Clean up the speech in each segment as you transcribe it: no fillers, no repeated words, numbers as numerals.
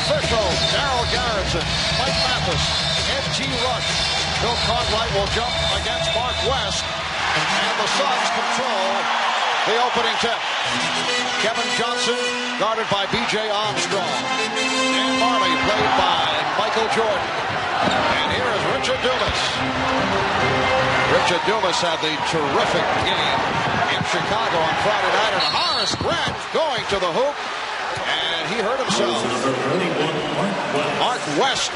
officials, Darryl Garrison, Mike Mathis, F.G. Rush. Bill Cartwright will jump against Mark West, and the Suns control the opening tip. Kevin Johnson guarded by B.J. Armstrong. Dan Majerle played by Michael Jordan. And here is Richard Dumas. Richard Dumas had the terrific game in Chicago on Friday night, and Horace Grant going to the hoop, and he hurt himself. Mark West,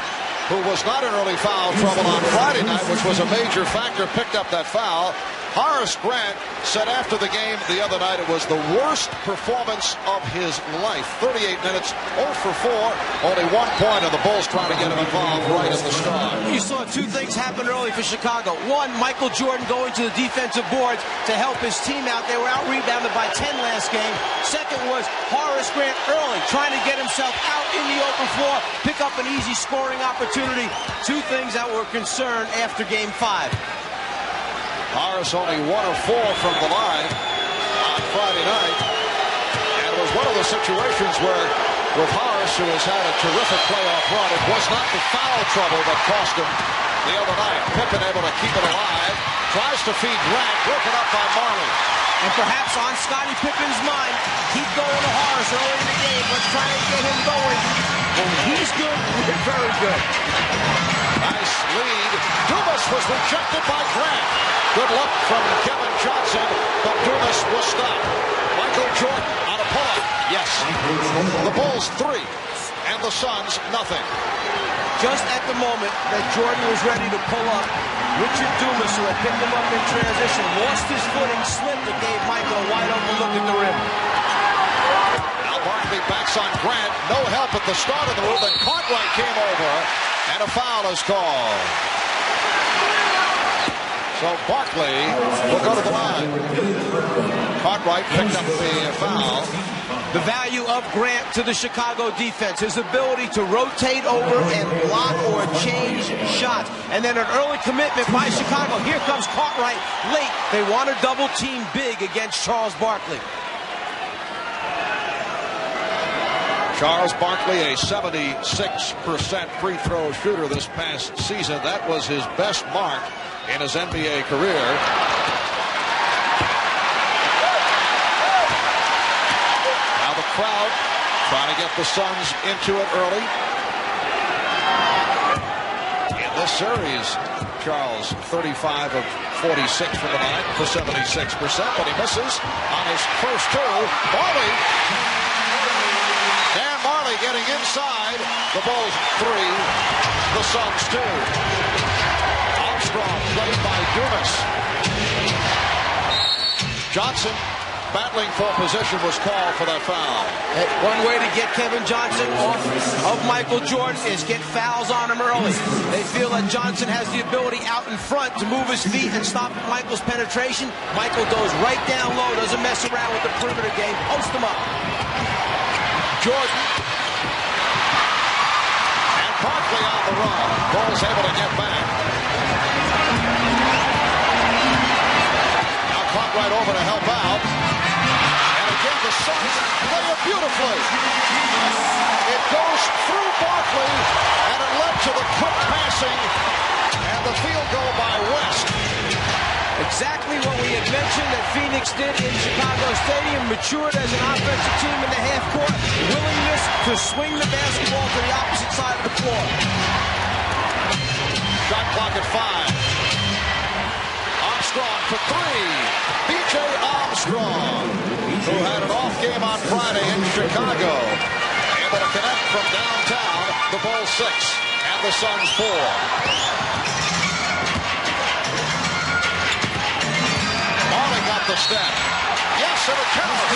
who was not in early foul trouble on Friday night, which was a major factor, picked up that foul. Horace Grant said after the game the other night it was the worst performance of his life. 38 minutes, 0 for 4, only 1 point, and the Bulls trying to get him involved right at the start. You saw two things happen early for Chicago. One, Michael Jordan going to the defensive boards to help his team out. They were out-rebounded by 10 last game. Second was Horace Grant early, trying to get himself out in the open floor, pick up an easy scoring opportunity. Two things that were concerned after Game 5. Horace only 1 of 4 from the line on Friday night. And it was one of the situations where, with Horace, who has had a terrific playoff run, it was not the foul trouble that cost him the other night. Pippen able to keep it alive. Tries to feed Grant, broken up by Majerle. And perhaps on Scottie Pippen's mind, keep going to Horace early in the game. Let's try and get him going. When he's good, we're very good. Nice lead. Dumas was rejected by Grant. Good look from Kevin Johnson, but Dumas was stopped. Michael Jordan on a pull-up. Yes. The Bulls 3, and the Suns nothing. Just at the moment that Jordan was ready to pull up, Richard Dumas, who had picked him up in transition, lost his footing, slipped, and gave Michael a wide open look at the rim. Now Barkley backs on Grant. No help at the start of the move, and Cartwright came over, and a foul is called. So Barkley will go to the line. Cartwright picked up the foul. The value of Grant to the Chicago defense, his ability to rotate over and block or change shots. And then an early commitment by Chicago. Here comes Cartwright late. They want to double team big against Charles Barkley. Charles Barkley, a 76% free throw shooter this past season. That was his best mark in his NBA career. Now the crowd trying to get the Suns into it early. In this series, Charles 35 of 46 from the night for 76%, but he misses on his first two. Majerle. Dan Majerle getting inside. The Bulls 3, the Suns 2. Armstrong played by Dumas. Johnson battling for position was called for that foul. One way to get Kevin Johnson off of Michael Jordan is get fouls on him early. They feel that Johnson has the ability out in front to move his feet and stop Michael's penetration. Michael goes right down low, doesn't mess around with the perimeter game, post him up. Jordan. And Barkley on the run. Bulls able to get back. Now Cartwright over to help out. And again the Suns play it beautifully. It goes through Barkley, and it led to the quick passing and the field goal by West. Exactly what we had mentioned that Phoenix did in Chicago Stadium. Matured as an offensive team in the half court. Willingness to swing the basketball to the opposite side of the floor. Shot clock at 5. Armstrong for 3. B.J. Armstrong, who had an off game on Friday in Chicago. Able to connect from downtown. The Bulls 6 and the Suns 4. Got the step. Yes, and it counts.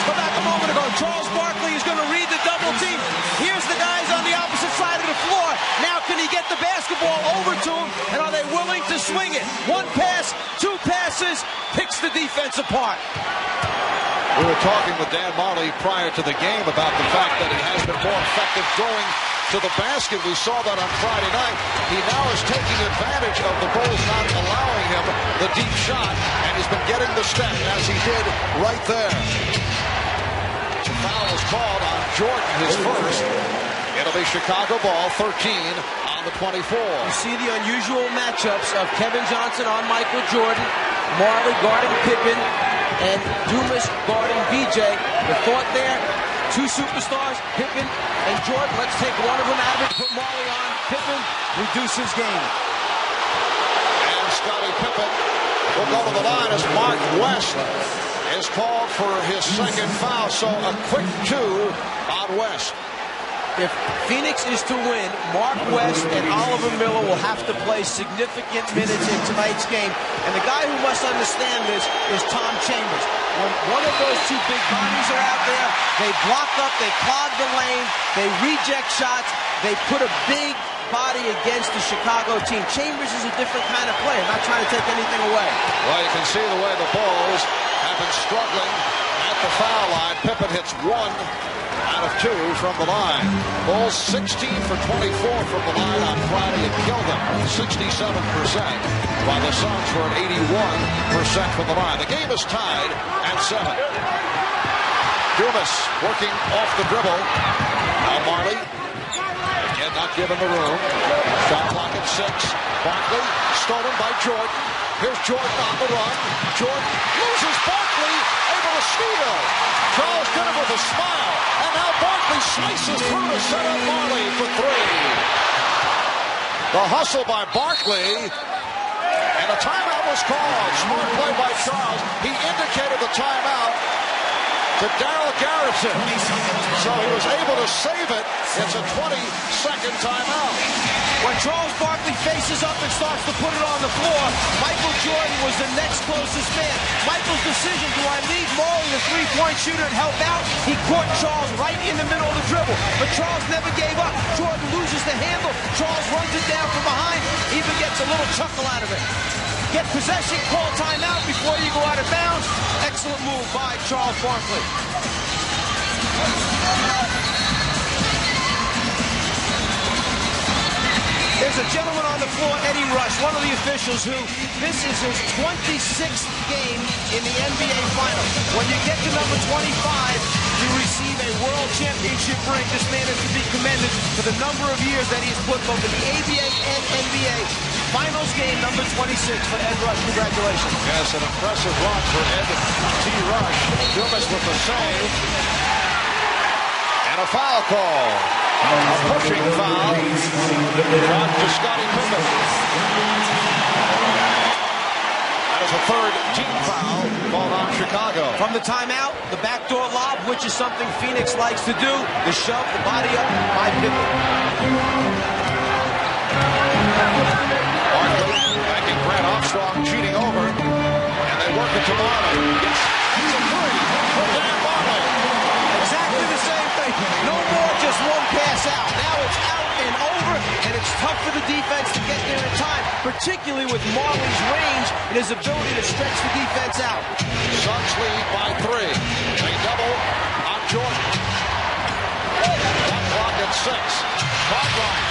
Go back a moment ago. Charles Barkley is going to read the double team. Here's the guys on the opposite side of the floor. Now can he get the basketball over to him? And are they willing to swing it? One pass, two passes, picks the defense apart. We were talking with Dan Majerle prior to the game about the fact that he has been more effective going to the basket. We saw that on Friday night. He now is taking advantage of the Bulls not allowing him the deep shot, and he's been getting the step as he did right there. Foul is called on Jordan, his first. It'll be Chicago ball, 13 on the 24. You see the unusual matchups of Kevin Johnson on Michael Jordan, Majerle guarding Pippen, and Dumas guarding VJ. The thought there, two superstars, Pippen and Jordan. Let's take one of them out of it, put Majerle on. Pippen, reduce his game. And Scottie Pippen will go to the line as Mark West is called for his second foul. So a quick 2 on West. If Phoenix is to win, Mark West and Oliver Miller will have to play significant minutes in tonight's game. And the guy who must understand this is Tom Chambers. When one of those two big bodies are out there, they block up, they clog the lane, they reject shots, they put a big body against the Chicago team. Chambers is a different kind of player, not trying to take anything away. Well, you can see the way the Bulls have been struggling at the foul line. Pippen hits 1 out of 2 from the line. Bulls 16 for 24 from the line on Friday and killed them 67%, while the Suns were at 81% from the line. The game is tied at 7. Dumas working off the dribble. Now Majerle, again not given the room. Shot clock at 6. Barkley stolen by Jordan. Here's Jordan on the run. Jordan loses Barkley, able to steal. Charles did it with a smile, and now Barkley slices through to set up Majerle for 3. The hustle by Barkley, and a timeout was called. Smart play by Charles. He indicated the timeout to Daryl Garrison, so he was able to save it. It's a 20-second timeout. When Charles Barkley faces up and starts to put it on the floor, Michael Jordan was the next closest man. Michael's decision, do I leave Majerle, the three-point shooter, and help out? He caught Charles right in the middle of the dribble, but Charles never gave up. Jordan loses the handle. Charles runs it down from behind, even gets a little chuckle out of it. Get possession, call timeout before you go out of bounds. Excellent move by Charles Barkley. There's a gentleman on the floor, Eddie Rush, one of the officials who, this is his 26th game in the NBA Finals. When you get to number 25, you receive a World Championship ring. This man is to be commended for the number of years that he's put both in the ABA and NBA. Finals game number 26 for Ed Rush. Congratulations. Yes, an impressive run for Ed T. Rush. Dumas with the save. And a foul call. A pushing foul. Shot to Scottie Pippen. That is a third team foul called on Chicago. From the timeout, the backdoor lob, which is something Phoenix likes to do. The shove, the body up by Pippen. Barkley backing Grant Armstrong, cheating over. And they work it to Majerle. Yes, it's a 3 for Dan Majerle. Exactly the same thing. No more just one pass out. Now it's out and over, and it's tough for the defense to get there in time, particularly with Marley's range and his ability to stretch the defense out. Suns lead by 3. They double on Jordan. Shot clock at 6. Cartwright.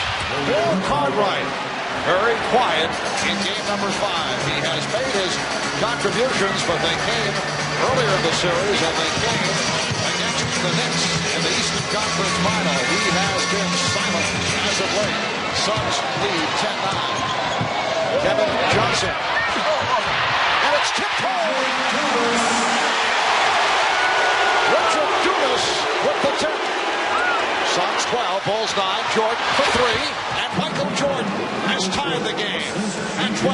Bill Cartwright. Very quiet in game number 5. He has made his contributions, but they came earlier in the series, and they came against the Knicks in the Eastern Conference Final. He has been silent as of late. Suns lead 10-9. Kevin Johnson. And it's tip-toe. Richard Dumas with the tip. Suns 12, Bulls 9. Jordan for 3. And Michael Jordan has tied the game at 12.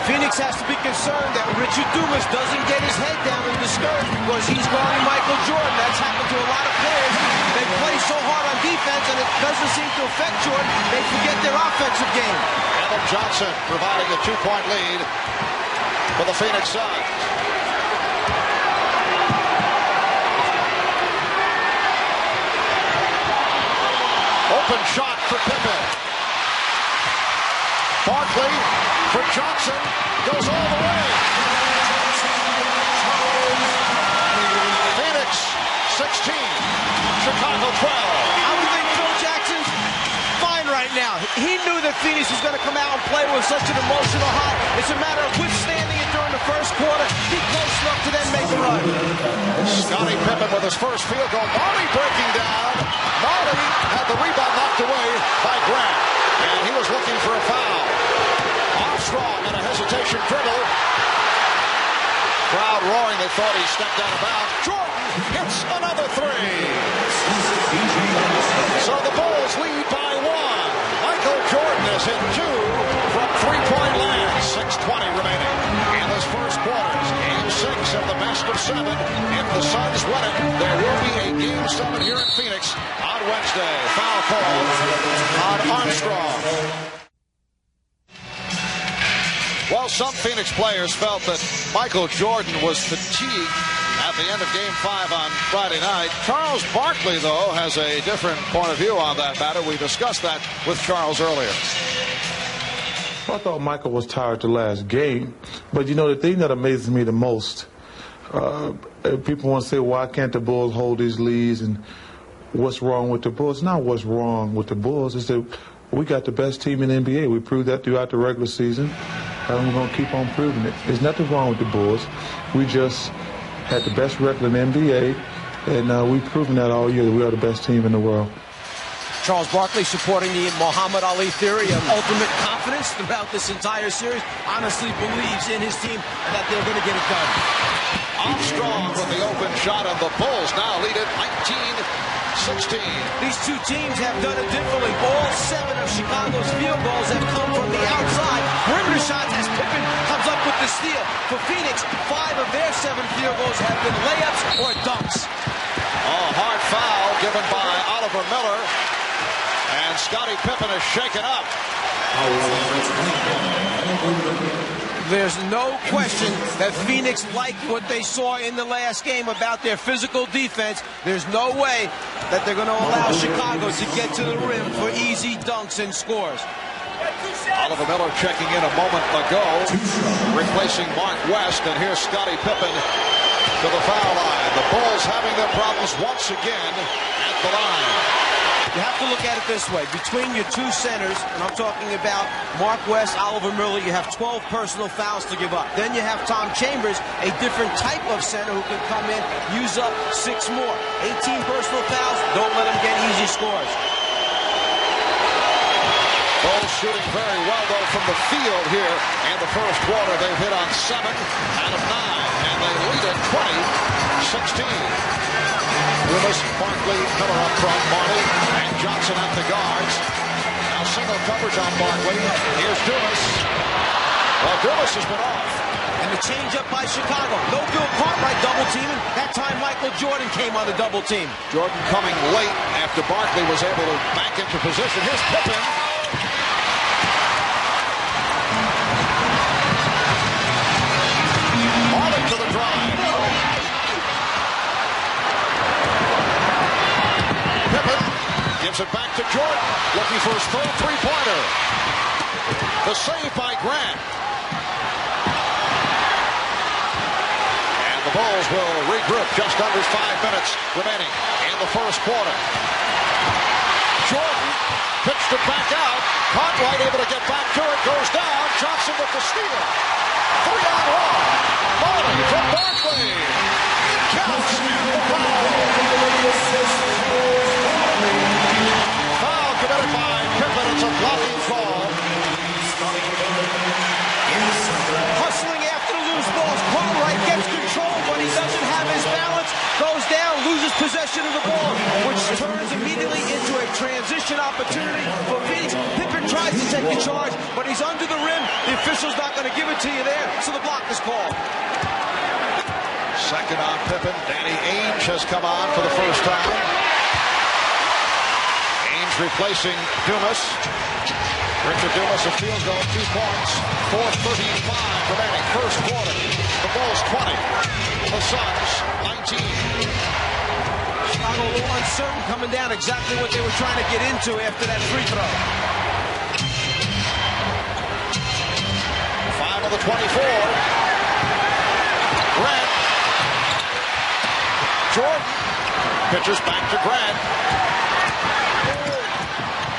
Phoenix has to be concerned that Richard Dumas doesn't get his head down and discouraged because he's guarding Michael Jordan. That's happened to a lot of players. They play so hard on defense and it doesn't seem to affect Jordan. They forget their offensive game. Kevin Johnson providing a 2-point lead for the Phoenix Suns. Open shot for Pippen. Barkley for Johnson. Goes all the way. Phoenix 16. Chicago 12. I would think Phil Jackson's fine right right now. He knew that Phoenix was going to come out and play with such an emotional high. It's a matter of withstanding it during the first quarter, be close enough to then make a run. Scottie Pippen with his first field goal. Marley breaking down. Marley had the rebound knocked away by Grant. And he was looking for a foul. Armstrong in a hesitation dribble. Crowd roaring. They thought he stepped out of bounds. Jordan hits another three. So the Bulls lead by one. Michael Jordan has hit two from three-point land. 6:20 remaining in this first quarter. Game 6 of the best of 7. If the Suns win it, there will be a Game 7 here in Phoenix on Wednesday. Foul call on Armstrong. Well, some Phoenix players felt that Michael Jordan was fatigued at the end of Game 5 on Friday night. Charles Barkley, though, has a different point of view on that matter. We discussed that with Charles earlier. I thought Michael was tired the last game. But, you know, the thing that amazes me the most, people want to say, why can't the Bulls hold these leads and what's wrong with the Bulls? Not what's wrong with the Bulls. It's that we got the best team in the NBA. We proved that throughout the regular season, and we're going to keep on proving it. There's nothing wrong with the Bulls. We just had the best record in the NBA, and we've proven that all year that we are the best team in the world. Charles Barkley supporting the Muhammad Ali theory of ultimate confidence throughout this entire series. Honestly believes in his team and that they're going to get it done. Armstrong with the open shot, and the Bulls now lead it 19-16. These two teams have done it differently. All 7 of Chicago's field goals have come from the outside. Perimeter shots as Pippen comes up with the steal. For Phoenix, 5 of their 7 field goals have been layups or dunks. Oh, hard foul given by Oliver Miller. And Scottie Pippen is shaken up. There's no question that Phoenix liked what they saw in the last game about their physical defense. There's no way that they're going to allow Chicago to get to the rim for easy dunks and scores. Oliver Miller checking in a moment ago, replacing Mark West, and here's Scottie Pippen to the foul line. The Bulls having their problems once again at the line. You have to look at it this way. Between your two centers, and I'm talking about Mark West, Oliver Miller, you have 12 personal fouls to give up. Then you have Tom Chambers, a different type of center who can come in, use up 6 more. 18 personal fouls, don't let him get easy scores. Bulls shooting very well, though, from the field here in the first quarter. They've hit on 7 out of 9, and they lead at 20-16. Willis, Barkley, Miller up front, Marley, and Johnson at the guards. Now single coverage on Barkley. Here's Dumas. Well, Dumas has been off. And the change-up by Chicago. No Bill Cartwright double teaming. That time Michael Jordan came on the double team. Jordan coming late after Barkley was able to back into position. Here's Pippen. Marley to the drive. Pippen gives it back to Jordan, looking for his third three-pointer. The save by Grant. And the Bulls will regroup just under 5 minutes remaining in the first quarter. Jordan pitched it back out. Cartwright able to get back to it, goes down. Johnson with the steal. 3-on-1. Marley from Barkley. Counts the foul. Foul committed by Pippen. It's a blocking call. Hustling after the loose balls. Cartwright gets control, but he doesn't have his balance. Goes down, loses possession of the ball, which turns immediately into a transition opportunity for Phoenix. Pippen tries to take the charge, but he's under the rim. The official's not going to give it to you there, so the block is called. Second on Pippen. Danny Ainge has come on for the first time. Ainge replacing Dumas. Richard Dumas, a field goal, 2 points. 4:35 remaining. First quarter. The Bulls 20. The Suns 19. Chicago a little uncertain, coming down exactly what they were trying to get into after that free throw. 5 of the 24. Grant. Jordan pitches back to Grant.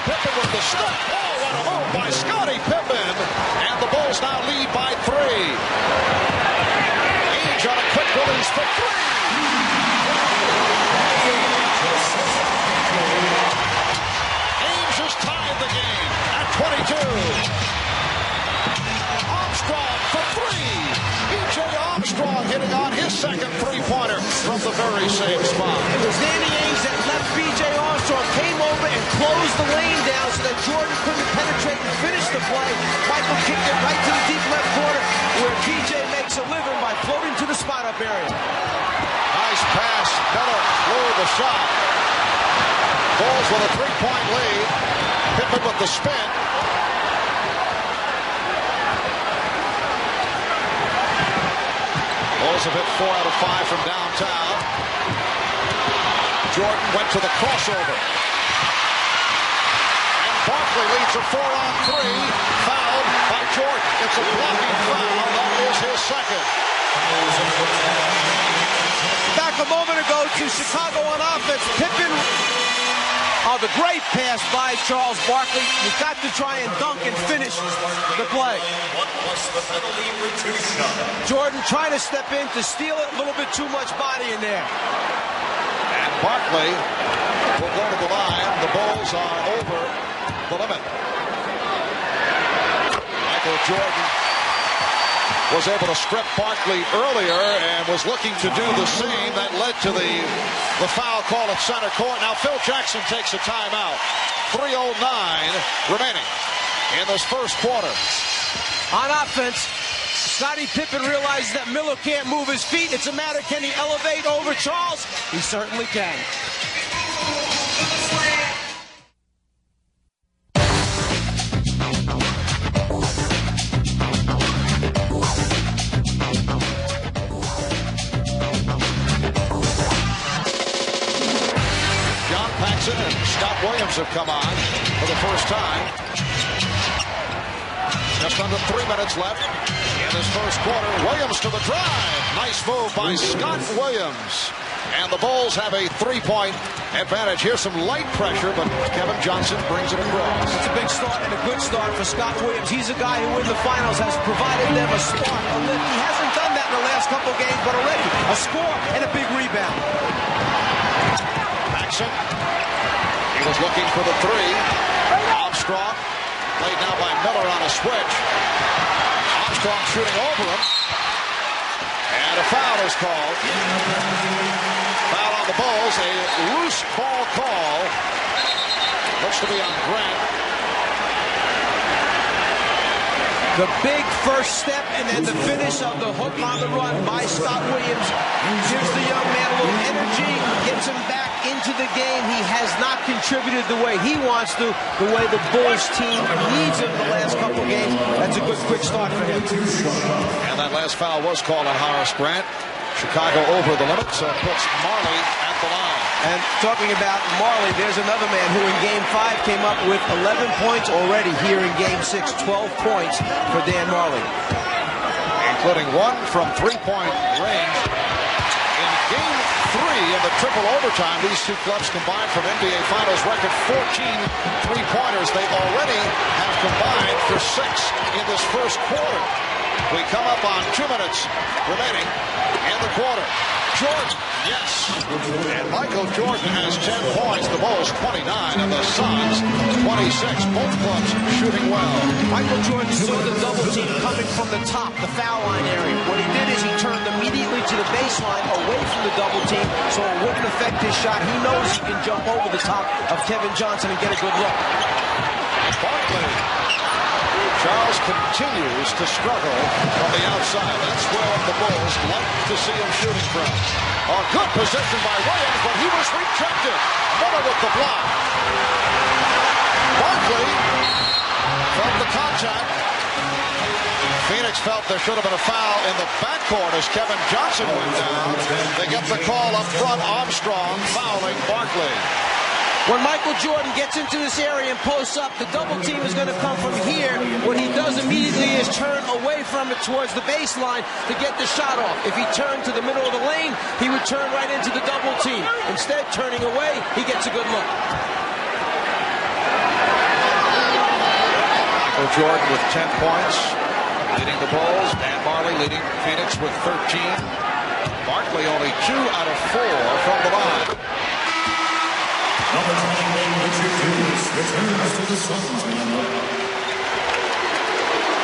Pippen with the step. Oh, what a move by Scottie Pippen. And the Bulls now lead by 3. Ainge on a quick release for 3. Ainge has tied the game at 22. Armstrong for 3. B.J. Armstrong hitting on his second three-pointer from the very same spot. It was Danny Ainge that left B.J. Armstrong, came over and closed the lane down so that Jordan couldn't penetrate and finish the play. Michael kicked it right to the deep left corner where B.J. makes a living by floating to the spot-up area. Nice pass. Miller blew the shot. Bulls with a 3-point lead. Pippen with the spin. Bulls have hit 4 out of 5 from downtown. Jordan went to the crossover. And Barkley leads a 4-on-3. Fouled by Jordan. It's a blocking foul. That is his second. Back a moment ago to Chicago on offense. Pippen on the great pass by Charles Barkley. You've got to try and dunk and finish the play. Jordan trying to step in to steal it. A little bit too much body in there. And Barkley will go to the line. The Bulls are over the limit. Michael Jordan was able to strip Barkley earlier and was looking to do the same. That led to the foul call at center court. Now Phil Jackson takes a timeout. 3:09 remaining in this first quarter. On offense, Scottie Pippen realizes that Miller can't move his feet. It's a matter, can he elevate over Charles? He certainly can. John Paxson and Scott Williams have come on for the first time. Just under 3 minutes left in this first quarter. Williams to the drive. Nice move by Scott Williams. And the Bulls have a 3-point advantage. Here's some light pressure, but Kevin Johnson brings it across. It's a big start and a good start for Scott Williams. He's a guy who in the finals has provided them a spark, a lift. He hasn't done that in the last couple games, but already a score and a big rebound. Paxson. He was looking for the 3. Armstrong. Played now by Miller on a switch. Armstrong shooting over him. And a foul is called. Foul on the Bulls. A loose ball call. Looks to be on Grant. The big first step and then the finish of the hook on the run by Scott Williams gives the young man a little energy, gets him back into the game. He has not contributed the way he wants to, the way the Bulls team needs him the last couple games. That's a good quick start for him. And that last foul was called on Horace Grant. Chicago over the limit, so it puts Majerle at the line. And talking about Majerle, there's another man who in Game 5 came up with 11 points already. Here in Game 6, 12 points for Dan Majerle. Including 1 from 3-point range. In Game 3 of the triple overtime, these two clubs combined from NBA Finals record 14 3-pointers. They already have combined for 6 in this first quarter. We come up on 2 minutes remaining in the quarter. Jordan, yes. And Michael Jordan has 10 points. The Bulls 29 and the Suns 26. Both clubs shooting well. Michael Jordan saw the double team coming from the top, the foul line area. What he did is he turned immediately to the baseline away from the double team so it wouldn't affect his shot. He knows he can jump over the top of Kevin Johnson and get a good look. Barkley. Charles continues to struggle from the outside. That's where the Bulls like to see him shooting from. A good position by Williams, but he was rejected. Miller with the block. Barkley from the contact. Phoenix felt there should have been a foul in the backcourt as Kevin Johnson went down. They get the call up front. Armstrong fouling Barkley. When Michael Jordan gets into this area and posts up, the double team is going to come from here. What he does immediately is turn away from it towards the baseline to get the shot off. If he turned to the middle of the lane, he would turn right into the double team. Instead, turning away, he gets a good look. Michael Jordan with 10 points, leading the Bulls. Dan Majerle leading Phoenix with 13. Barkley only 2 out of 4 from the line. Number 21, Richard Hughes, returns to the Suns lineup.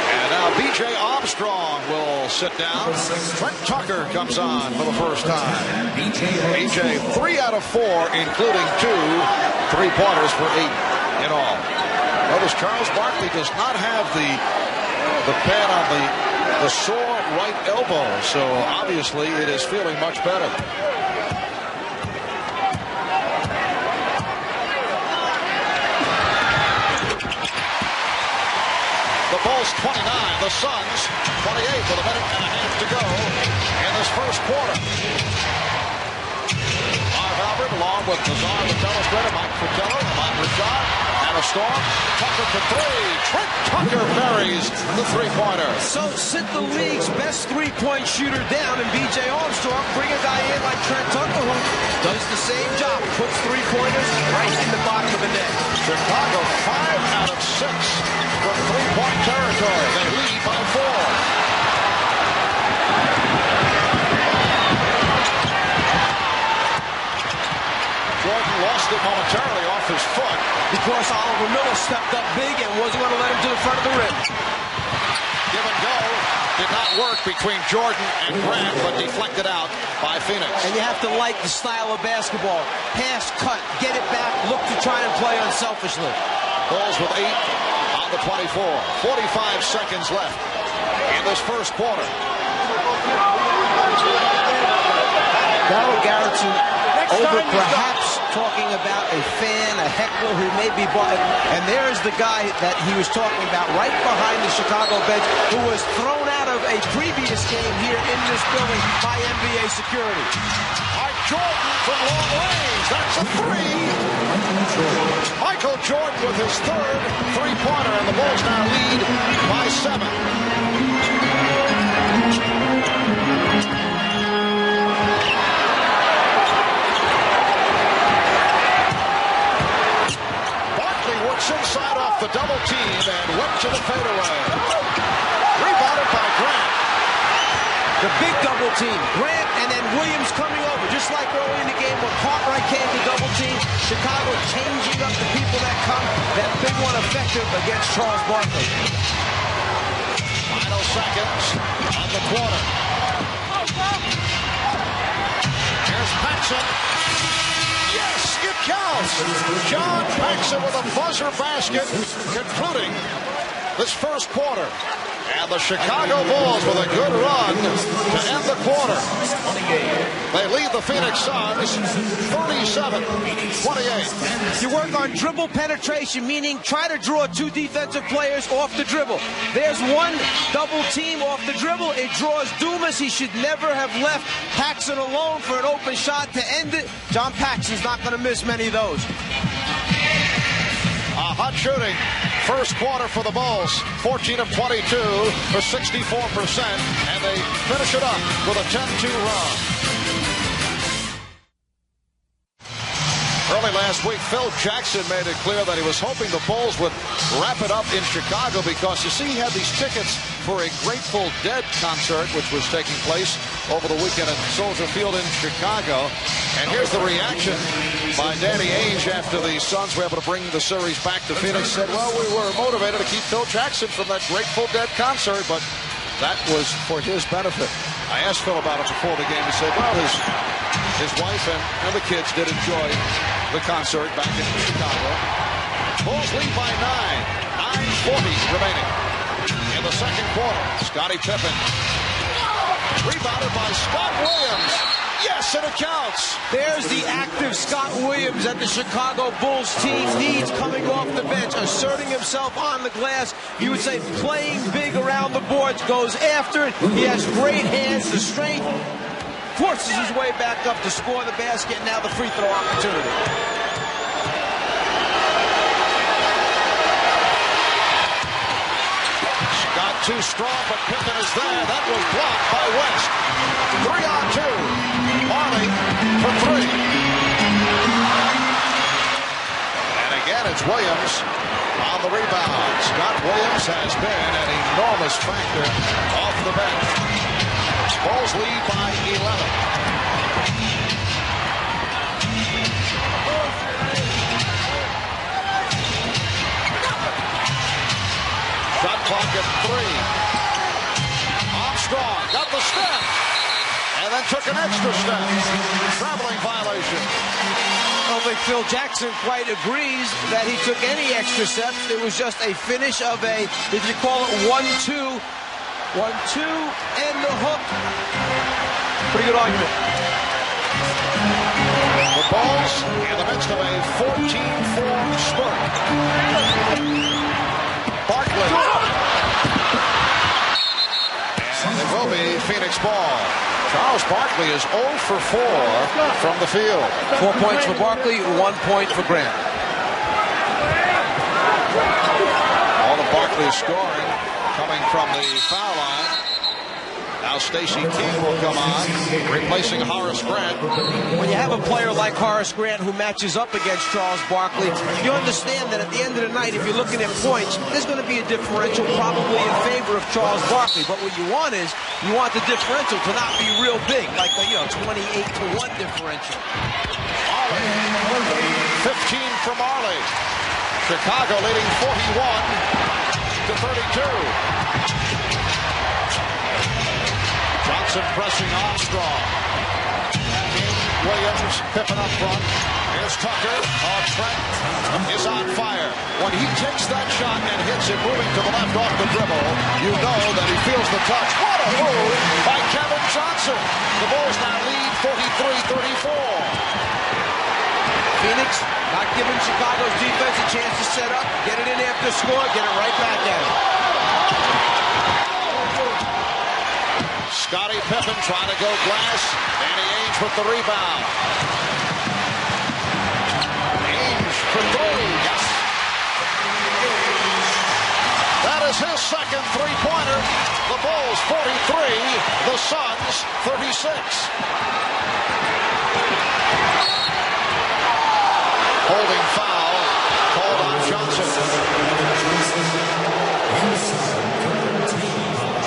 And now B.J. Armstrong will sit down. Trent Tucker comes on for the first time. B.J. 3 out of 4, including 2 3-pointers for 8 in all. Notice Charles Barkley does not have the pad on the sore right elbow, so obviously it is feeling much better. The Bulls 29, the Suns 28 with a minute and a half to go in this first quarter. Marv Albert along with Nazar, the telestrator, Mike Fratello, Mike Rashad, and a storm. Tucker for 3. Trent Tucker buries the 3-pointer. So sit the league's best 3-point shooter down, and B.J. Armstrong bring a guy in like Trent Tucker who does the same job. Puts 3-pointers right in the bottom of the net. Chicago 5 out of 6 from 3-point territory. They lead by 4. Jordan lost it momentarily off his foot because Oliver Miller stepped up big and wasn't going to let him to the front of the rim. Give and go did not work between Jordan and Grant, but deflected out by Phoenix. And you have to like the style of basketball. Pass, cut, get it back, look to try and play unselfishly. Bulls with 8 on the 24. 45 seconds left in this first quarter. Darryl Garrettson over perhaps talking about a fan, a heckler who may be bought. And there's the guy that he was talking about right behind the Chicago bench who was thrown out of a previous game here in this building by NBA security. Mike Jordan from long range. That's a 3. Michael Jordan with his 3rd 3-pointer, and the Bulls now lead by 7. Inside off the double team and went to the fadeaway. Rebounded by Grant. The big double team. Grant and then Williams coming over. Just like early in the game when Cartwright came to double team. Chicago changing up the people that come. That big one effective against Charles Barkley. Final seconds of the quarter. Here's Paxson. Yes, it counts. John Paxson with a buzzer basket concluding this first quarter. And the Chicago Bulls with a good run to end the quarter. They lead the Phoenix Suns 37-28. You work on dribble penetration, meaning try to draw 2 defensive players off the dribble. There's one double team off the dribble. It draws Dumas. He should never have left Paxson alone for an open shot to end it. John Paxson's not going to miss many of those. A hot shooting first quarter for the Bulls. 14 of 22 for 64%. And they finish it up with a 10-2 run. Early last week, Phil Jackson made it clear that he was hoping the Bulls would wrap it up in Chicago because, you see, he had these tickets for a Grateful Dead concert, which was taking place over the weekend at Soldier Field in Chicago. And here's the reaction by Danny Ainge after the Suns were able to bring the series back to Phoenix. Said, well, we were motivated to keep Phil Jackson from that Grateful Dead concert, but that was for his benefit. I asked Phil about it before the game. He said, well, his wife and the kids did enjoy the concert back in Chicago. Bulls lead by 9. 9:40 remaining in the second quarter. Scottie Pippen. Rebounded by Scott Williams. Yes, and it counts. There's the active Scott Williams that the Chicago Bulls team needs coming off the bench, asserting himself on the glass. You would say playing big around the boards, goes after it. He has great hands, the strength, forces his way back up to score the basket, and now the free throw opportunity. Scott too strong, but Pippen is there. That was blocked by West. 3-on-2. Marley for 3. And again, it's Williams. on the rebound. Scott Williams has been an enormous factor off the bench. Bulls lead by 11. Shot clock at 3. Armstrong got the step and then took an extra step. Traveling violation. I don't think Phil Jackson quite agrees that he took any extra steps. It was just a finish of a, if you call it 1-2, 1-2 and the hook. Pretty good argument. The Bulls in the midst of a 14-4 spurt. Barkley. And it will be Phoenix ball. Charles Barkley is 0 for 4 from the field. 4 points for Barkley, 1 point for Grant. All of Barkley's scoring coming from the foul line. Now Stacey King will come on, replacing Horace Grant. When you have a player like Horace Grant who matches up against Charles Barkley, you understand that at the end of the night, if you're looking at points, there's going to be a differential probably in favor of Charles Barkley. But what you want is, you want the differential to not be real big, like a 28-1 differential. Marley, 15 for Marley. Chicago leading 41-32. Johnson pressing Armstrong. King, Williams, Pippen up front. Here's Tucker. Trent is on fire. When he takes that shot and hits it moving to the left off the dribble, you know that he feels the touch. What a move by Kevin Johnson. The Bulls now lead 43-34. Phoenix not giving Chicago's defense a chance to set up, get it in after score, get it right back at it. Scottie Pippen trying to go glass. Danny Ainge with the rebound. Ainge for 3. Yes. That is his second three-pointer. The Bulls 43, the Suns 36. Holding foul called on Johnson.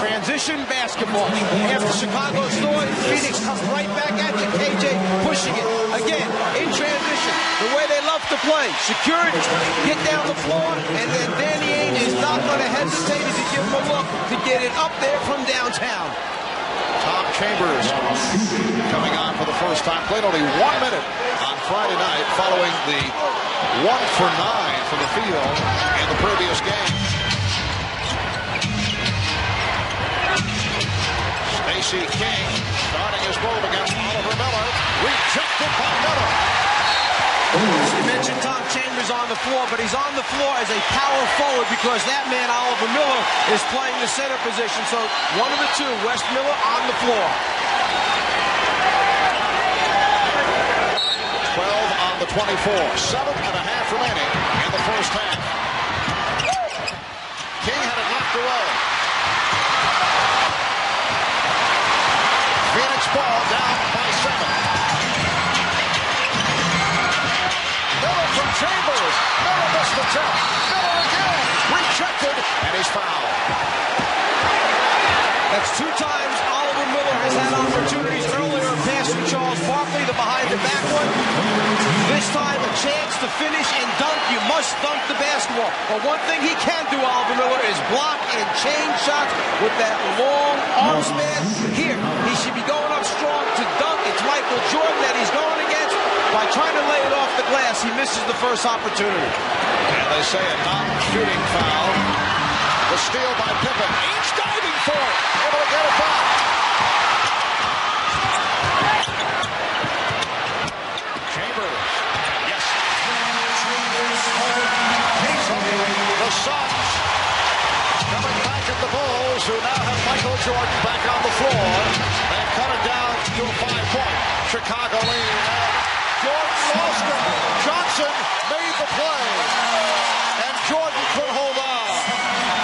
Transition basketball. After Chicago scored, Phoenix comes right back at you. KJ pushing it. Again, in transition. The way they love to play. Security, get down the floor, and then Danny Ainge is not going to hesitate to give him a look to get it up there from downtown. Tom Chambers coming on for the first time. Played only 1 minute on Friday night following the 1 for 9 from the field in the previous game. Stacey King starting his move against Oliver Miller. Rejected by Miller. You mentioned Tom Chambers on the floor, but he's on the floor as a power forward because that man, Oliver Miller, is playing the center position. So one of the two, West Miller on the floor. 12 on the 24. 7.5 remaining in the first half. King had it knocked away. Phoenix ball down by 7. Miller from Chambers. Miller missed the tip. Miller again. Rejected, and he's fouled. That's 2 times Oliver Miller has had opportunities earlier. A pass from Charles Barkley, the behind-the-back one. This time, a chance to finish and dunk. You must dunk the basketball. But one thing he can do, Oliver Miller, is block and chain shots with that long arm span. Here, he should be going up strong to dunk. It's Michael Jordan that he's going against. By trying to lay it off the glass, he misses the first opportunity. And they say a non-shooting foul. The steal by Pippen. Each diving for it. Able to get it back. Chambers. Yes. The Suns coming back at the Bulls, who now have Michael Jordan back on the floor. They've cut it down to a 5-point. Chicago lead. Jordan lost it. Johnson made the play. And Jordan could hold on.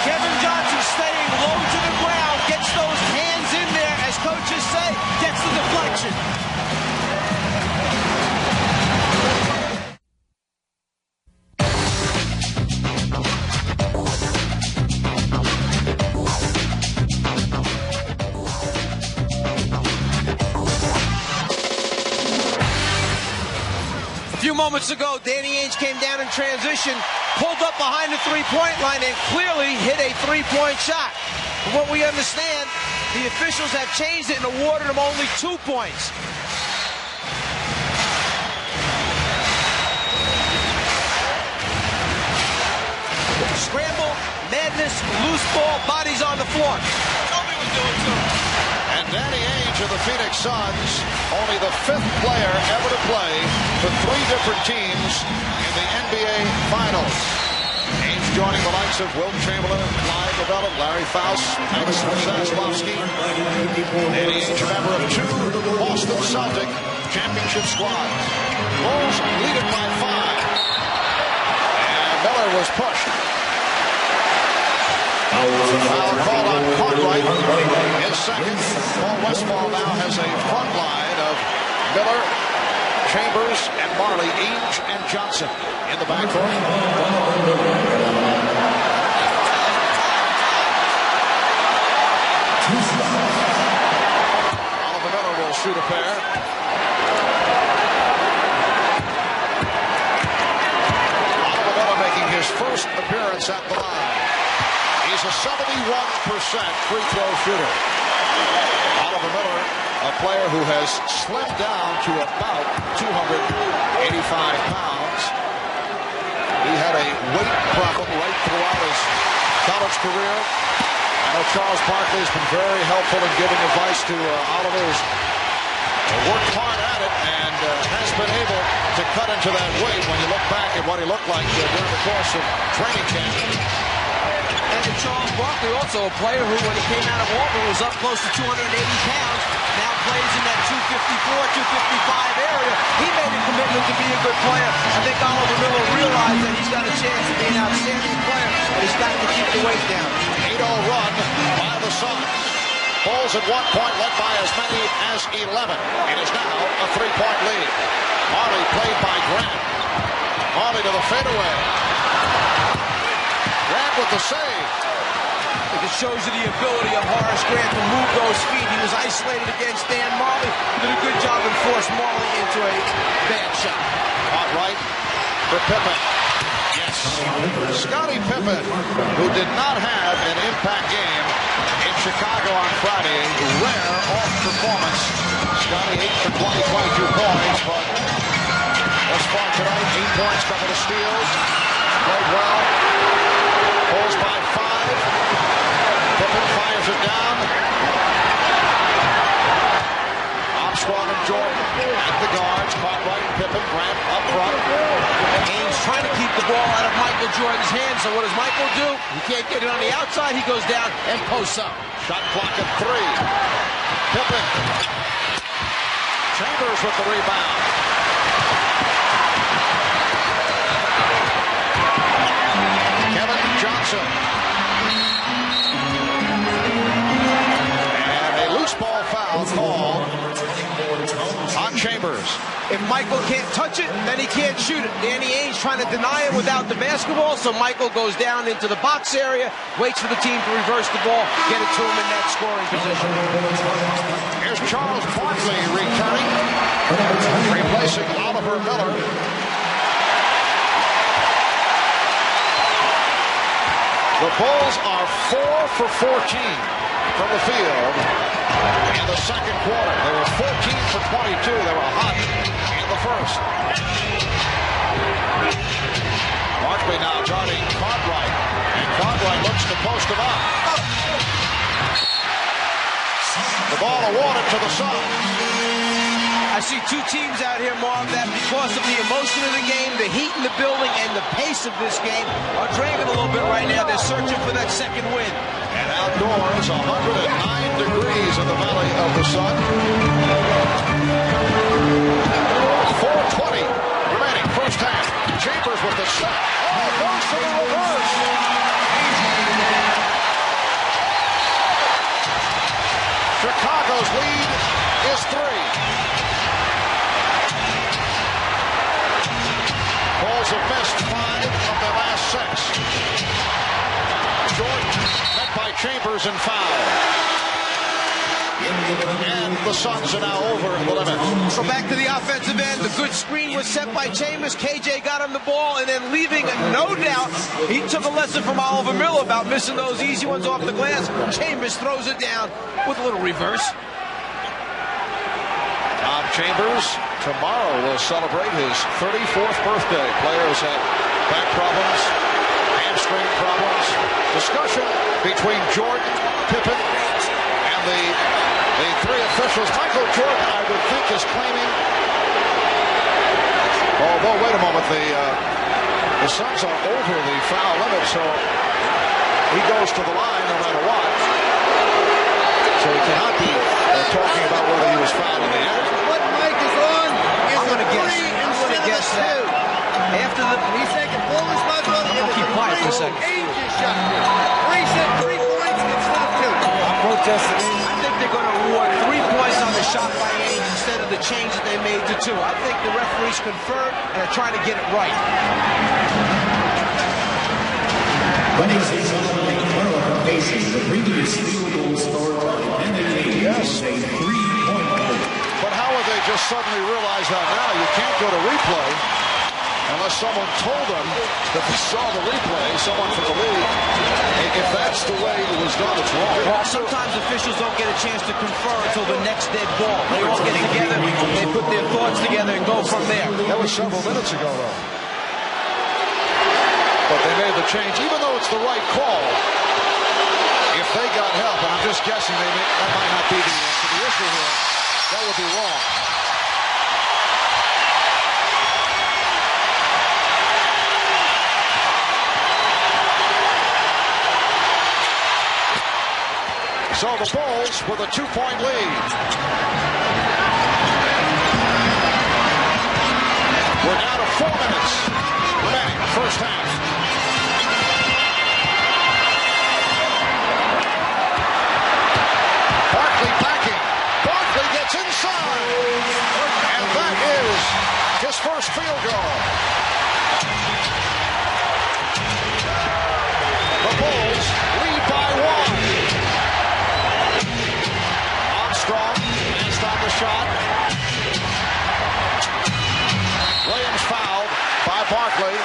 Kevin Johnson staying low to the ground, gets those hands in there, as coaches say, gets the deflection. moments ago, Danny Ainge came down in transition, pulled up behind the three-point line, and clearly hit a three-point shot. From what we understand, the officials have changed it and awarded him only 2 points. Scramble, madness, loose ball, bodies on the floor. Nobody was doing so. And Danny Ainge of the Phoenix Suns, only the 5th player ever to play for 3 different teams in the NBA Finals. Ainge joining the likes of Wilt Chamberlain, Clyde Lovellyn, Larry Faust, Madison Saslavsky. Danny Ainge, a member of 2 Boston Celtic championship squads. Bulls lead it by 5. And Miller was pushed. Foul call on Cartwright is second. Paul Westphal now has a front line of Miller, Chambers, and Marley, Ainge, and Johnson in the backcourt. Oliver Miller will shoot a pair. Oliver Miller making his first appearance at the line. He's a 71% free throw shooter. Oliver Miller, a player who has slimmed down to about 285 pounds. He had a weight problem right throughout his college career. I know Charles Barkley has been very helpful in giving advice to Oliver. He's worked hard at it and has been able to cut into that weight when you look back at what he looked like during the course of training camp. And Charles Barkley, also a player who, when he came out of Auburn, was up close to 280 pounds, now plays in that 254, 255 area. He made a commitment to be a good player. I think Oliver Miller realized that he's got a chance to be an outstanding player, but he's got to keep the weight down. 8-0 run by the Suns. Bulls at one point led by as many as 11. It is now a 3-point lead. Marley played by Grant. Marley to the fadeaway. Grant with the save. It shows you the ability of Horace Grant to move those feet. He was isolated against Dan Majerle. Did a good job and forced Majerle into a bad shot. Caught right for Pippen. Yes. Scottie Pippen, who did not have an impact game in Chicago on Friday. Rare off performance. Scottie 8 for 20, 22 points, but thus far tonight, 8 points, couple of steals. Played well. Pulls by 5. Pippen fires it down. Armstrong and Jordan at the guards. Cartwright, Pippen, Grant up front. Ainge trying to keep the ball out of Michael Jordan's hands. So what does Michael do? He can't get it on the outside. He goes down and posts up. Shot clock at 3. Pippen. Chambers with the rebound. Kevin Johnson. And a loose ball foul called on Chambers. If Michael can't touch it, then he can't shoot it. Danny Ainge trying to deny it without the basketball, so Michael goes down into the box area, waits for the team to reverse the ball, get it to him in that scoring position. Here's Charles Barkley returning, replacing Oliver Miller. The Bulls are 4 for 14 from the field in the second quarter. They were 14 for 22. They were hot in the first. Barkley now guarding Cartwright, and Cartwright looks to post him up. The ball awarded to the Suns. I see 2 teams out here, Marv, that because of the emotion of the game, the heat in the building, and the pace of this game are dragging a little bit right now. They're searching for that second win. And outdoors, 109 degrees in the Valley of the Sun. 4:20 remaining first half. Chambers with the shot. Oh, goes for the reverse. Chicago's lead is 3. Bulls have missed 5 of their last 6. Jordan met by Chambers and foul. And the Suns are now over the limit. So back to the offensive end. The good screen was set by Chambers. KJ got him the ball, and then leaving, no doubt, he took a lesson from Oliver Miller about missing those easy ones off the glass. Chambers throws it down with a little reverse. Tom Chambers tomorrow will celebrate his 34th birthday. Players have back problems, hamstring problems. Discussion between Jordan, Pippen, and the three officials. Michael Jordan, I would think, is claiming. Although, wait a moment, the Suns are over the foul limit, so he goes to the line no matter what. So he cannot be talking about whether he was fouled in the end. What Mike is on is I'm going to guess. I'm going to guess that. After he's taking full responsibility. I'm going to keep quiet for a second. Ainge shot. 3 points instead of 2. I'm protesting. I think they're going to award 3 points on the shot by Ainge instead of the change that they made to 2. I think the referees conferred and are trying to get it right. The previous field goal scored by Kennedy. Yes. A 3-point goal. But how would they just suddenly realize that now? You can't go to replay unless someone told them that they saw the replay, someone from the league. If that's the way it was done, it's wrong. Well, sometimes officials don't get a chance to confer until the next dead ball. They all get together, they put their thoughts together and go from there. That was several minutes ago, though. But they made the change, even though it's the right call. If they got help, and I'm just guessing that might not be the issue here, that would be wrong. So the Bulls with a 2-point lead. We're down to 4 minutes remaining, first half. Barkley backing. Barkley gets inside. And that is his first field goal. The Bulls lead by 1. Armstrong passed on the shot. Williams fouled by Barkley.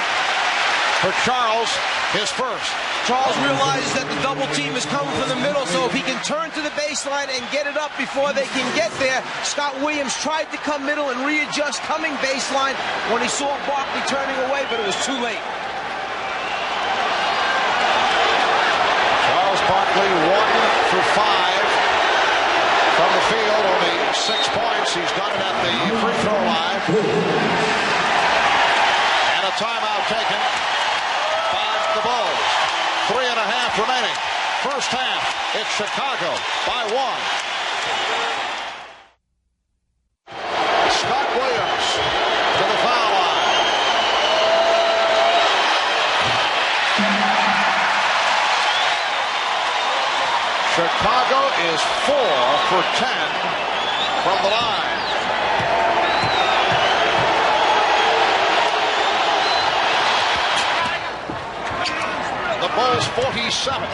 For Charles, his first. Charles realizes that the double team is coming from the middle, so if he can turn to the baseline and get it up before they can get there. Scott Williams tried to come middle and readjust coming baseline when he saw Barkley turning away, but it was too late. Charles Barkley 1 for 5 from the field, only 6 points. He's done it at the free throw line. And a timeout taken by the Bulls. 3.5 remaining. First half, it's Chicago by 1. Scott Williams to the foul line. Chicago is 4 for 10 from the line. The Bulls 47,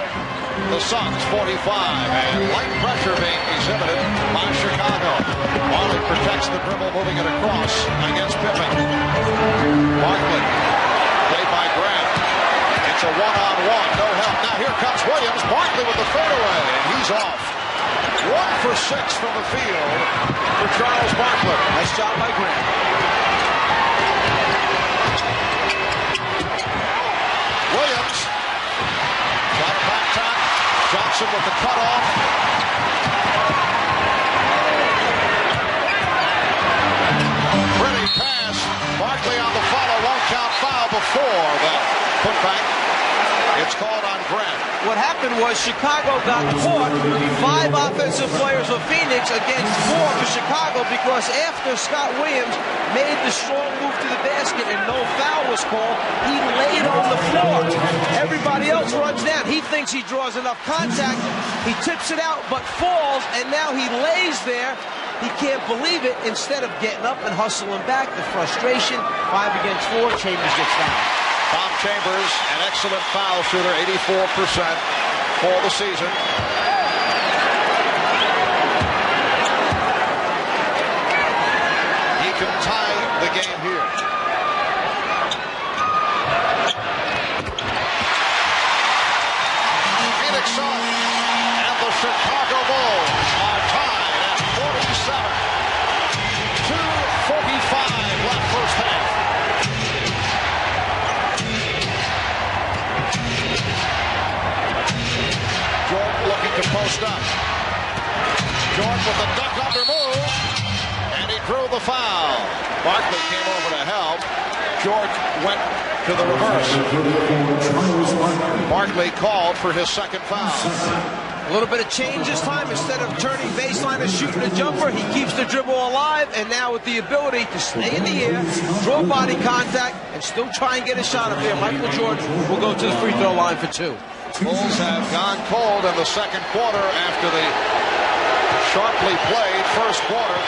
the Suns 45, and light pressure being exhibited by Chicago. Marley protects the dribble, moving it across against Pippen. Barkley, played by Grant. It's a one-on-one, no help. Now here comes Williams. Barkley with the fadeaway, and he's off. 1 for 6 from the field for Charles Barkley. Nice job by Grant. Williams. Got a back top. Johnson with the cutoff. Pretty pass. Barkley on the follow. Won't count foul before the putback. It's called on Grant. What happened was Chicago got caught 5 offensive players for Phoenix against 4 for Chicago, because after Scott Williams made the strong move to the basket and no foul was called, he laid on the floor. Everybody else runs down. He thinks he draws enough contact. He tips it out but falls, and now he lays there. He can't believe it. Instead of getting up and hustling back, the frustration, 5 against 4, Chambers gets fouled. Tom Chambers, an excellent foul shooter, 84% for the season. Jordan with the duck under move, and he drew the foul. Barkley came over to help. Jordan went to the reverse. Barkley called for his second foul. A little bit of change this time. Instead of turning baseline and shooting a jumper, he keeps the dribble alive, and now with the ability to stay in the air, draw body contact, and still try and get a shot up there. Michael Jordan will go to the free throw line for 2. Bulls have gone cold in the second quarter after the sharply played first quarter.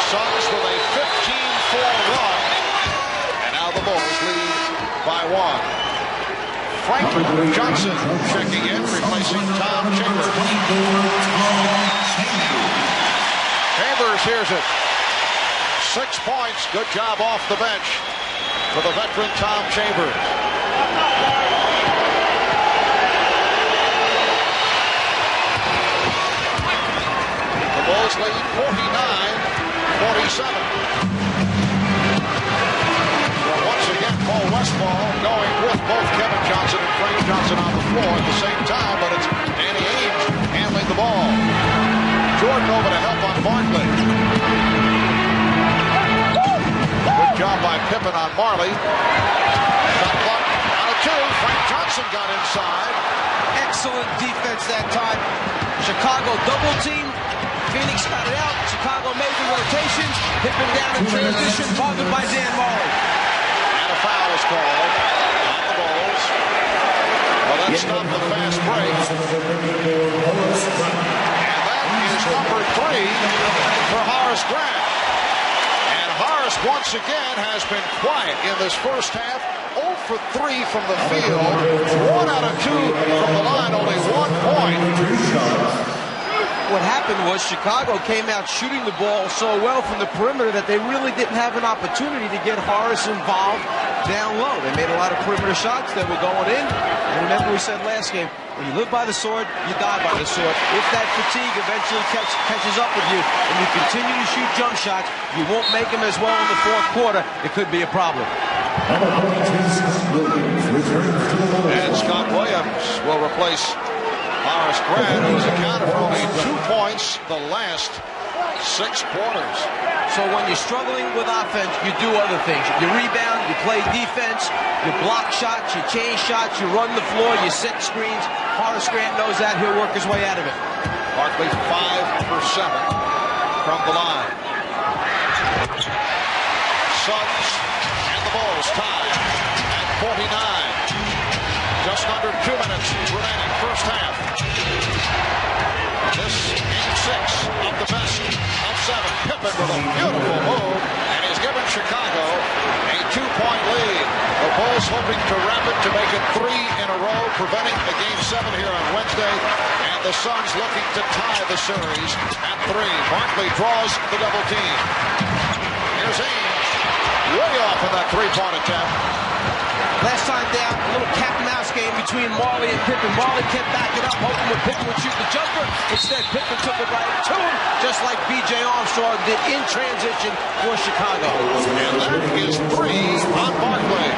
Suns with a 15-4 run, and now the Bulls lead by 1. Frank Johnson checking in, replacing Tom Chambers. Chambers hears it. 6 points. Good job off the bench for the veteran Tom Chambers. The Bulls lead 49-47. Once again, Paul Westphal going with both Kevin Johnson and Frank Johnson on the floor at the same time, but it's Danny Ainge handling the ball. Jordan over to help on Barkley. Good job by Pippen on Marley. Shot clock on a 2. Frank Johnson got inside. Excellent defense that time. Chicago double team. Phoenix got it out. Chicago made the rotations. Pippen down in transition, followed by Dan Majerle. And a foul is called on the Bulls. Well, that stopped the fast break. And that is number 3 for Horace Grant. And Horace once again has been quiet in this first half. 0 for 3 from the field. 1 out of 2 from the line. Only 1 point. What happened was Chicago came out shooting the ball so well from the perimeter that they really didn't have an opportunity to get Horace involved down low. They made a lot of perimeter shots that were going in. And remember we said last game, when you live by the sword, you die by the sword. If that fatigue eventually catches up with you and you continue to shoot jump shots, you won't make them as well in the fourth quarter. It could be a problem. And Scott Williams will replace Horace Grant, who has accounted for only 2 points the last 6 quarters. So when you're struggling with offense, you do other things. You rebound, you play defense, you block shots, you change shots, you run the floor, you set screens. Horace Grant knows that. He'll work his way out of it. Barkley 5 for 7 from the line. Suns and the Bulls tied at 49. Just under 2 minutes remaining first half. This game 6 of the best of 7. Pippen with a beautiful move, and he's given Chicago a 2-point lead. The Bulls hoping to wrap it to make it 3 in a row, preventing a game 7 here on Wednesday. And the Suns looking to tie the series at 3. Barkley draws the double team. Here's Ainge, way off in that 3-point attempt. Last time down, a little cat and mouse game between Marley and Pippen. Marley kept backing up, hoping that Pippen would shoot the jumper. Instead, Pippen took it right to him, just like B.J. Armstrong did in transition for Chicago. And that is 3 on Barkley.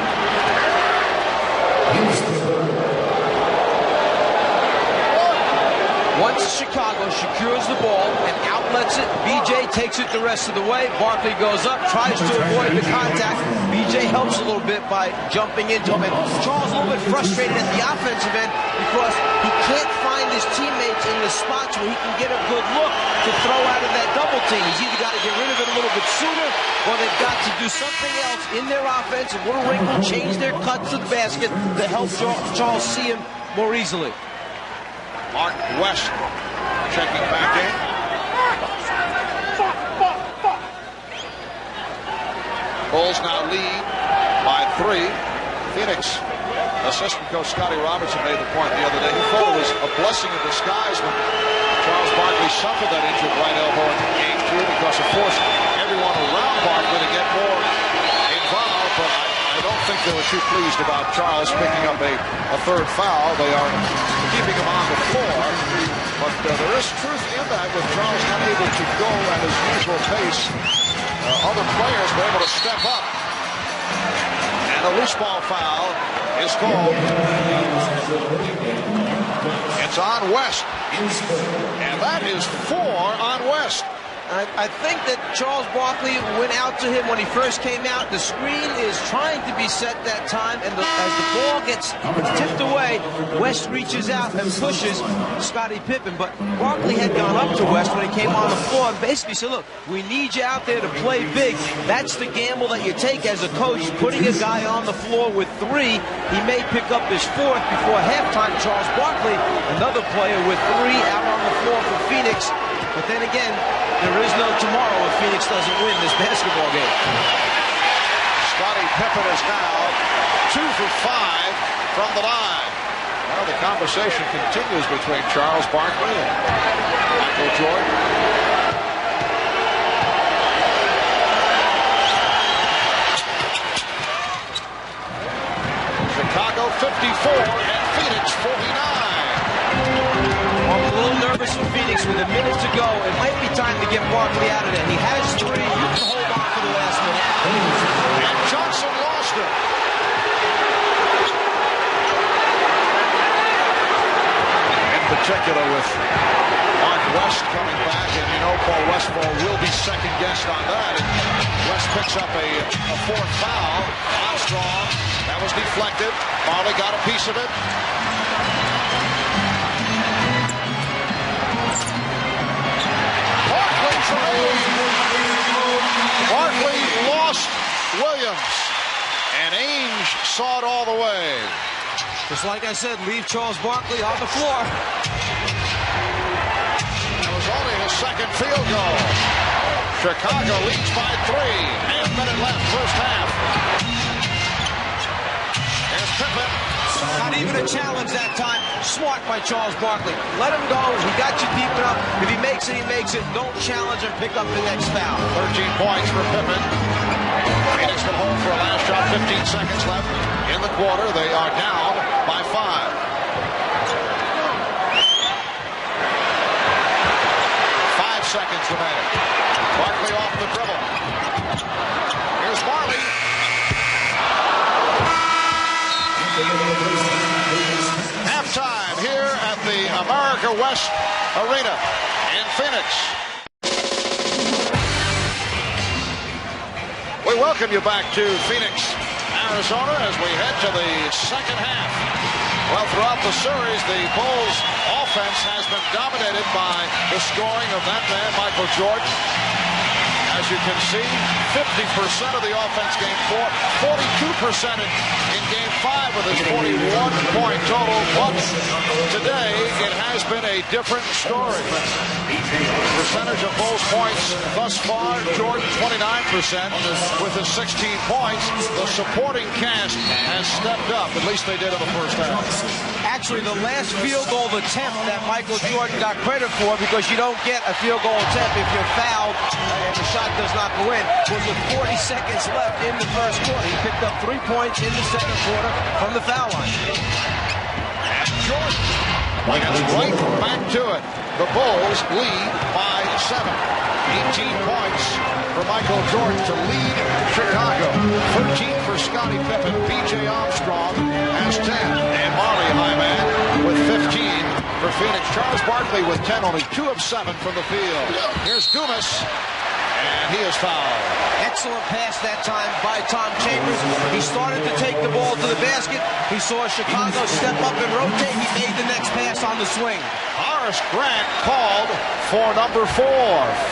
Once Chicago secures the ball and outlets it, B.J. takes it the rest of the way. Barkley goes up, tries to avoid the contact. B.J. helps a little bit by jumping into him. And Charles a little bit frustrated at the offensive end because he can't find his teammates in the spots where he can get a good look to throw out of that double team. He's either got to get rid of it a little bit sooner or they've got to do something else in their offense, a little wrinkle, change their cuts to the basket to help Charles see him more easily. Mark West checking back in. Bulls now lead by 3. Phoenix assistant coach Scotty Robertson made the point the other day. He thought it was a blessing in disguise when Charles Barkley suffered that injured right elbow in game 2 because it forced everyone around Barkley to get more involved. But I don't think they were too pleased about Charles picking up a third foul. They are keeping him on the floor. But there is truth in that with Charles not able to go at his usual pace. Other players were able to step up. And a loose ball foul is called. It's on West. And that is 4 I think that Charles Barkley went out to him when he first came out. The screen is trying to be set that time, and as the ball gets tipped away, West reaches out and pushes Scottie Pippen. But Barkley had gone up to West when he came on the floor and basically said, look, we need you out there to play big. That's the gamble that you take as a coach, putting a guy on the floor with 3. He may pick up his 4th before halftime. Charles Barkley, another player with 3 out on the floor for Phoenix. But then again, there is no tomorrow if Phoenix doesn't win this basketball game. Scottie Pippen is now 2 for 5 from the line. Well, the conversation continues between Charles Barkley and Michael Jordan. Chicago 54 and Phoenix 49. I'm a little nervous for Phoenix with a minute to go. It might be time to get Barkley out of there. He has 3. You can hold on for the last minute. And Johnson lost it. In particular with Mark West coming back, and you know Paul Westphal will be second-guessed on that. And West picks up a 4th foul. Armstrong, that was deflected. Marley got a piece of it. Barkley lost Williams, and Ainge saw it all the way. Just like I said, leave Charles Barkley on the floor. That was only his 2nd field goal. Chicago leads by 3. And a minute left, first half. Here's Pippen. Not even a challenge that time. Smart by Charles Barkley. Let him go. He got you deep enough. If he makes it, he makes it. Don't challenge and pick up the next foul. 13 points for Pippen. Phoenix will hold for a last shot. 15 seconds left in the quarter. They are down by 5. 5 seconds remaining. Barkley off the dribble. Here's Marley. Halftime here at the America West Arena in Phoenix. We welcome you back to Phoenix, Arizona, as we head to the second half. Well, throughout the series, the Bulls offense has been dominated by the scoring of that man, Michael Jordan. As you can see, 50% of the offense game 4, 42% in game 5 with his 41-point total. But today, it has been a different story. The percentage of Bulls points thus far, Jordan 29% with his 16 points. The supporting cast has stepped up, at least they did in the first half. Actually, the last field goal attempt that Michael Jordan got credit for, because you don't get a field goal attempt if you're fouled and the shot does not go in, was with 40 seconds left in the first quarter. He picked up 3 points in the second quarter from the foul line. And Jordan gets right back to it. The Bulls lead by 7. 18 points for Michael Jordan to lead Chicago. 13 for Scottie Pippen. B.J. Armstrong has 10. And Marley, high man, with 15 for Phoenix. Charles Barkley with 10, only 2 of 7 from the field. Here's Dumas. And he is fouled. Excellent pass that time by Tom Chambers. He started to take the ball to the basket. He saw Chicago step up and rotate. He made the next pass on the swing. Horace Grant called for number 4.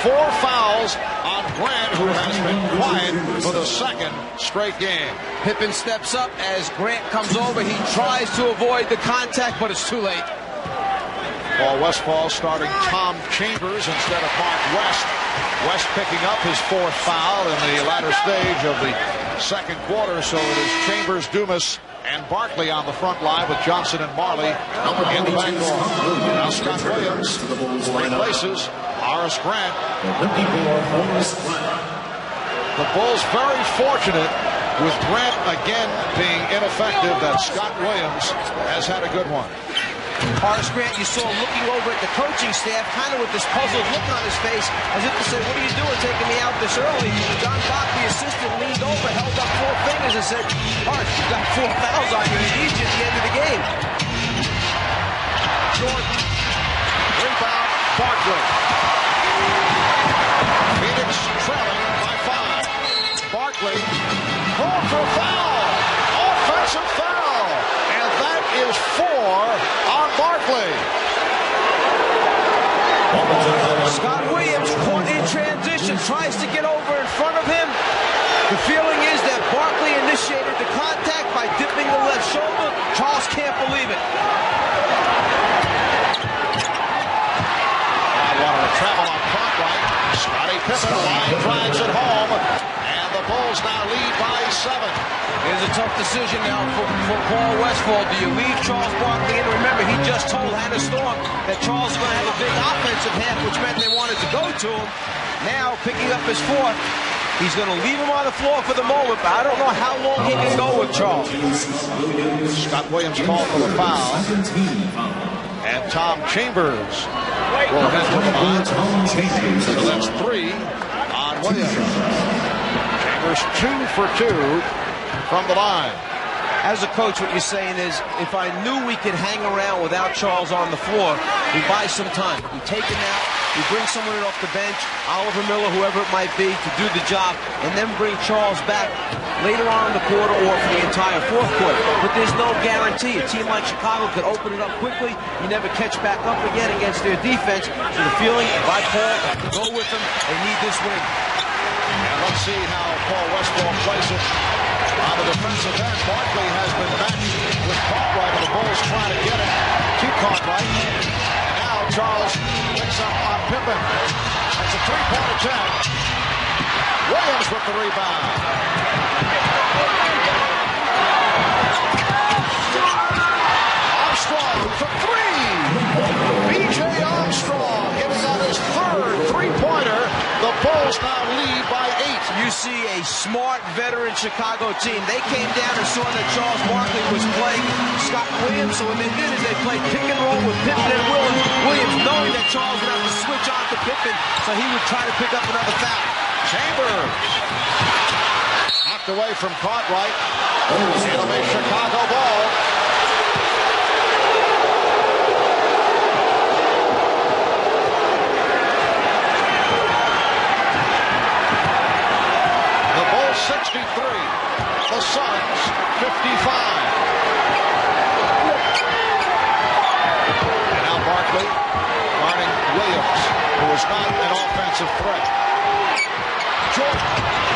4 fouls on Grant, who has been quiet for the 2nd straight game. Pippen steps up as Grant comes over. He tries to avoid the contact, but it's too late. Paul Westphal starting Tom Chambers instead of Mark West. West picking up his 4th foul in the latter stage of the second quarter. So it is Chambers, Dumas, and Barkley on the front line with Johnson and Marley in the back door. Now Scott Williams replaces Horace Grant. The Bulls very fortunate with Grant again being ineffective that Scott Williams has had a good one. Horace Grant, you saw looking over at the coaching staff, kind of with this puzzled look on his face, as if to say, what are you doing taking me out this early? John Paxson, the assistant, leaned over, held up 4 fingers and said, Horace, you got 4 fouls on you. He needs you at the end of the game. Jordan. Rebound, Barkley. tries to get over in front of him. The feeling is that Barkley initiated the contact by dipping the left shoulder. Charles can't believe it. I wanted to travel on Cartwright. Scottie Pippen line drives it home. And the Bulls now lead by 7. Here's a tough decision now for Paul Westphal. Do you leave Charles Barkley in? Remember, he just told Hannah Storm that Charles is going to have a big offensive half, which meant they wanted to go to him. Now, picking up his fourth, he's going to leave him on the floor for the moment, but I don't know how long he can go with Charles. Scott Williams called for the foul. And Tom Chambers will head to the line. So that's 3 on Williams. Chambers 2 for 2 from the line. As a coach, what you're saying is, if I knew we could hang around without Charles on the floor, we buy some time. We take him out, we bring someone in off the bench, Oliver Miller, whoever it might be, to do the job, and then bring Charles back later on in the quarter or for the entire fourth quarter. But there's no guarantee. A team like Chicago could open it up quickly. You never catch back up again against their defense. So the feeling by Paul to go with them, they need this win. And let's see how Paul Westphal plays it. On the defensive end, Barkley has been matched with Cartwright, and the Bulls trying to get it to Cartwright. And now Charles picks up on Pippen. That's a 3-point attack. Williams with the rebound. Armstrong for 3. B.J. Armstrong getting on his third 3-pointer. The Bulls now lead by 8. You see a smart veteran Chicago team. They came down and saw that Charles Barkley was playing Scott Williams, so what they did is they played pick and roll with Pippen and Williams, knowing that Charles would have to switch on to Pippen, so he would try to pick up another foul. Chambers knocked away from Cartwright. It'll be Chicago ball. The Bulls 63, the Suns 55. And now Barkley guarding Williams, who is not an offensive threat. Jordan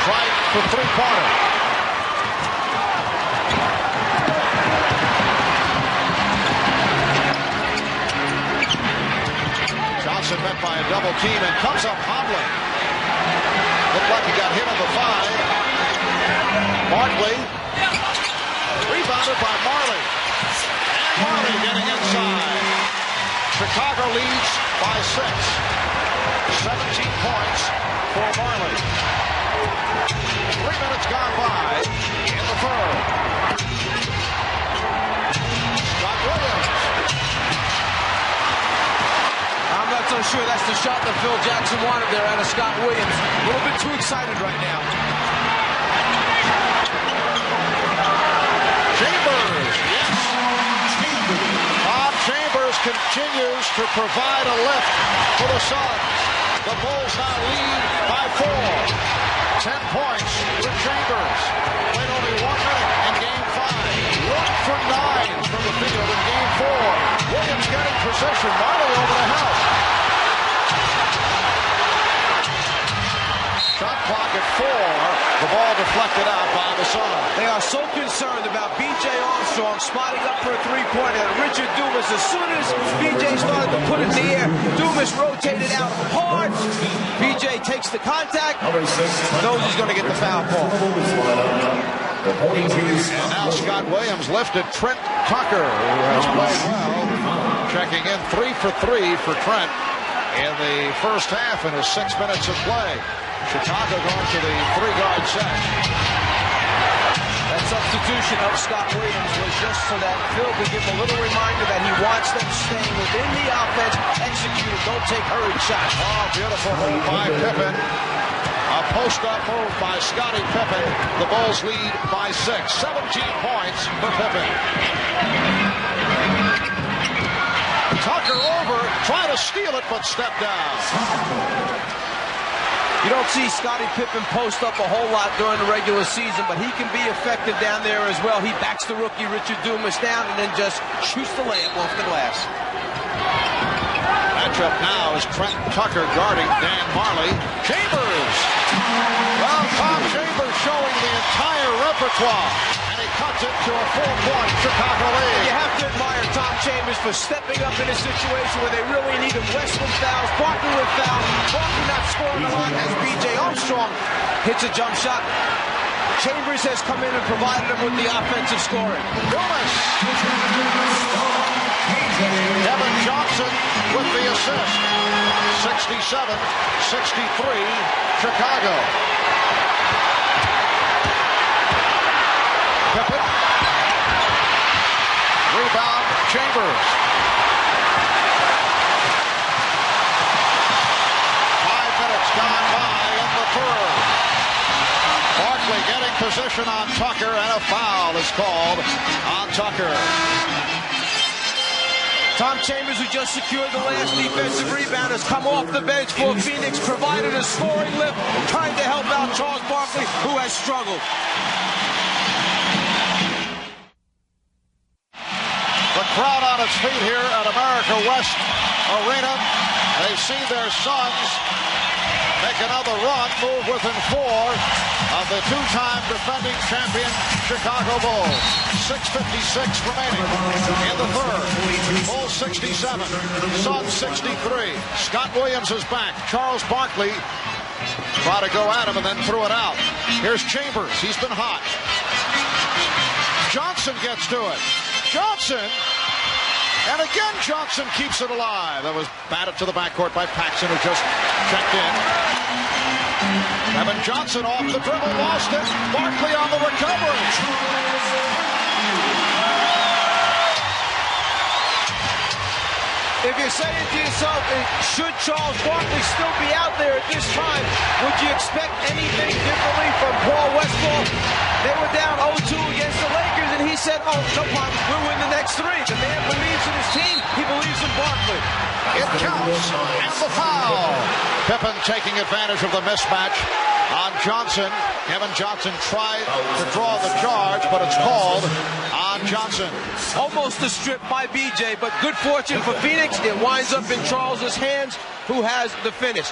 tried for 3-pointer. Johnson met by a double team and comes up hobbling. Looked like he got hit on the 5. Barkley rebounded by Marley. And Marley getting inside. Chicago leads by 6. 17 points for Marley. 3 minutes gone by in the third. Scott Williams. I'm not so sure that's the shot that Phil Jackson wanted there out of Scott Williams. A little bit too excited right now. Chambers, yes. Bob Chambers continues to provide a lift for the Suns. The Bulls now lead by 4. 10 points for Chambers. Played only 1 minute in Game 5. 1 for 9 from the field in Game 4. Williams getting possession. Marley over the help. Shot clock at 4. The ball deflected out by the Suns. They are so concerned about B.J. Armstrong spotting up for a 3-pointer. Richard Dumas, as soon as B.J. started to put it in the air, Dumas rotated out hard. B.J. takes the contact, knows he's going to get the foul call. And now Scott Williams lifted Trent Tucker, who has played well. Checking in 3 for 3 for Trent in the first half in his 6 minutes of play. Chicago going to the 3-guard set. That substitution of Scott Williams was just so that Phil could give him a little reminder that he wants them staying within the offense, execute, don't take hurried shots. Oh, beautiful move by Pippen. A post-up move by Scottie Pippen. The Bulls lead by 6. 17 points for Pippen. Tucker over, trying to steal it, but stepped down. You don't see Scottie Pippen post up a whole lot during the regular season, but he can be effective down there as well. He backs the rookie Richard Dumas down and then just shoots the layup off the glass. Matchup now is Trent Tucker guarding Dan Marley. Chambers Well, Tom Chambers showing the entire repertoire, and he cuts it to a 4-point Chicago lead. You have to admire Tom Chambers for stepping up in a situation where they really need him. Westphal fouls, Barkley with foul, Barkley not scoring a lot as B.J. Armstrong hits a jump shot. Chambers has come in and provided him with the offensive scoring. Willis. Kevin Johnson with the assist. 67-63, Chicago. Pippen. Rebound, Chambers. 5 minutes gone by in the third. Barkley getting position on Tucker, and a foul is called on Tucker. Tom Chambers, who just secured the last defensive rebound, has come off the bench for Phoenix, provided a scoring lift, trying to help out Charles Barkley, who has struggled. The crowd on its feet here at America West Arena. They see their sons make another run, move within 4 of the two-time defending champion Chicago Bulls. 6:56 remaining in the third. Bulls 67, Suns 63. Scott Williams is back. Charles Barkley tried to go at him and then threw it out. Here's Chambers. He's been hot. Johnson gets to it. Johnson. And again, Johnson keeps it alive. That was batted to the backcourt by Paxson, who just checked in. Kevin Johnson off the dribble, lost it. Barkley on the recovery. If you're saying to yourself, should Charles Barkley still be out there at this time, would you expect anything differently from Paul Westphal? They were down 0-2 against the Lakers, and he said, oh, no problem, we'll win the next 3. The man believes in his team. He believes in Barkley. It counts, and the foul. Pippen taking advantage of the mismatch on Johnson. Kevin Johnson tried to draw the charge, but it's called on Johnson. Almost a strip by B.J., but good fortune for Phoenix. It winds up in Charles's hands, who has the finish.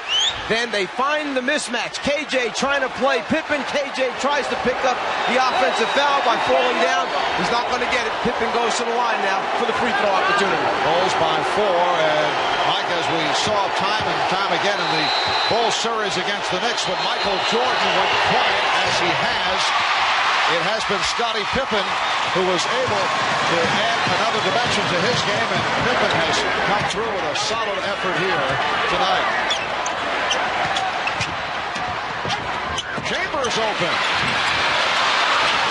Then they find the mismatch. KJ trying to play Pippen. KJ tries to pick up the offensive foul by falling down. He's not going to get it. Pippen goes to the line now for the free throw opportunity. Bulls by 4, and Mike, as we saw time and time again in the Bulls series against the Knicks, when Michael Jordan went quiet as he has, it has been Scottie Pippen who was able to add another dimension to his game, and Pippen has come through with a solid effort here tonight. Chambers open.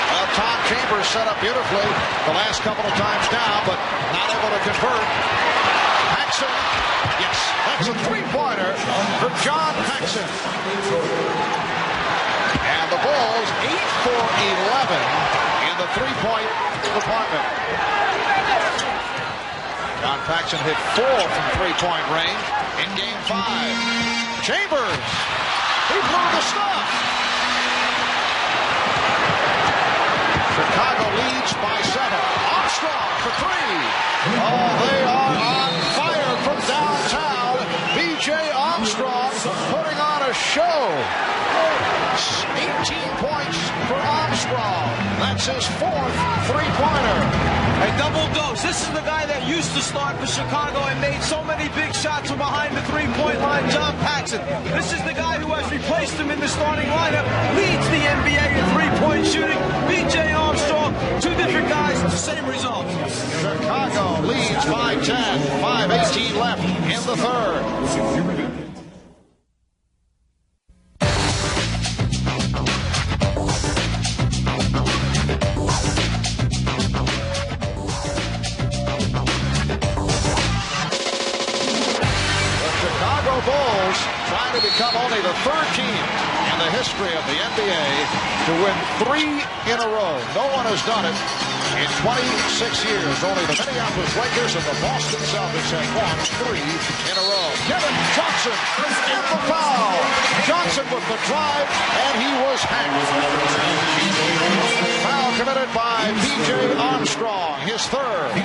Well, Tom Chambers set up beautifully the last couple of times down, but not able to convert. Paxson, yes, that's a 3-pointer for John Paxson. And the Bulls 8 for 11 in the 3-point department. John Paxson hit 4 from 3-point range in Game 5. Chambers, he blew the stuff. Chicago leads by 7. Armstrong for 3. Oh, they are on fire from downtown. B.J. Armstrong putting on a show. 18 points for Armstrong. That's his 4th 3-pointer. A double dose. This is the guy that used to start for Chicago and made so many big shots from behind the 3-point line, John Paxson. This is the guy who has replaced him in the starting lineup, leads the NBA in 3-point shooting. B.J. Armstrong, 2 different guys, the same result. Chicago leads by 10. 5:18 left in the third. Bulls trying to become only the 3rd team in the history of the NBA to win 3 in a row. No one has done it in 26 years. Only the Minneapolis Lakers and the Boston Celtics have won 3 in a row. Kevin Johnson in the foul. Johnson with the drive, and he was hacked. Foul committed by B.J. Armstrong, his third.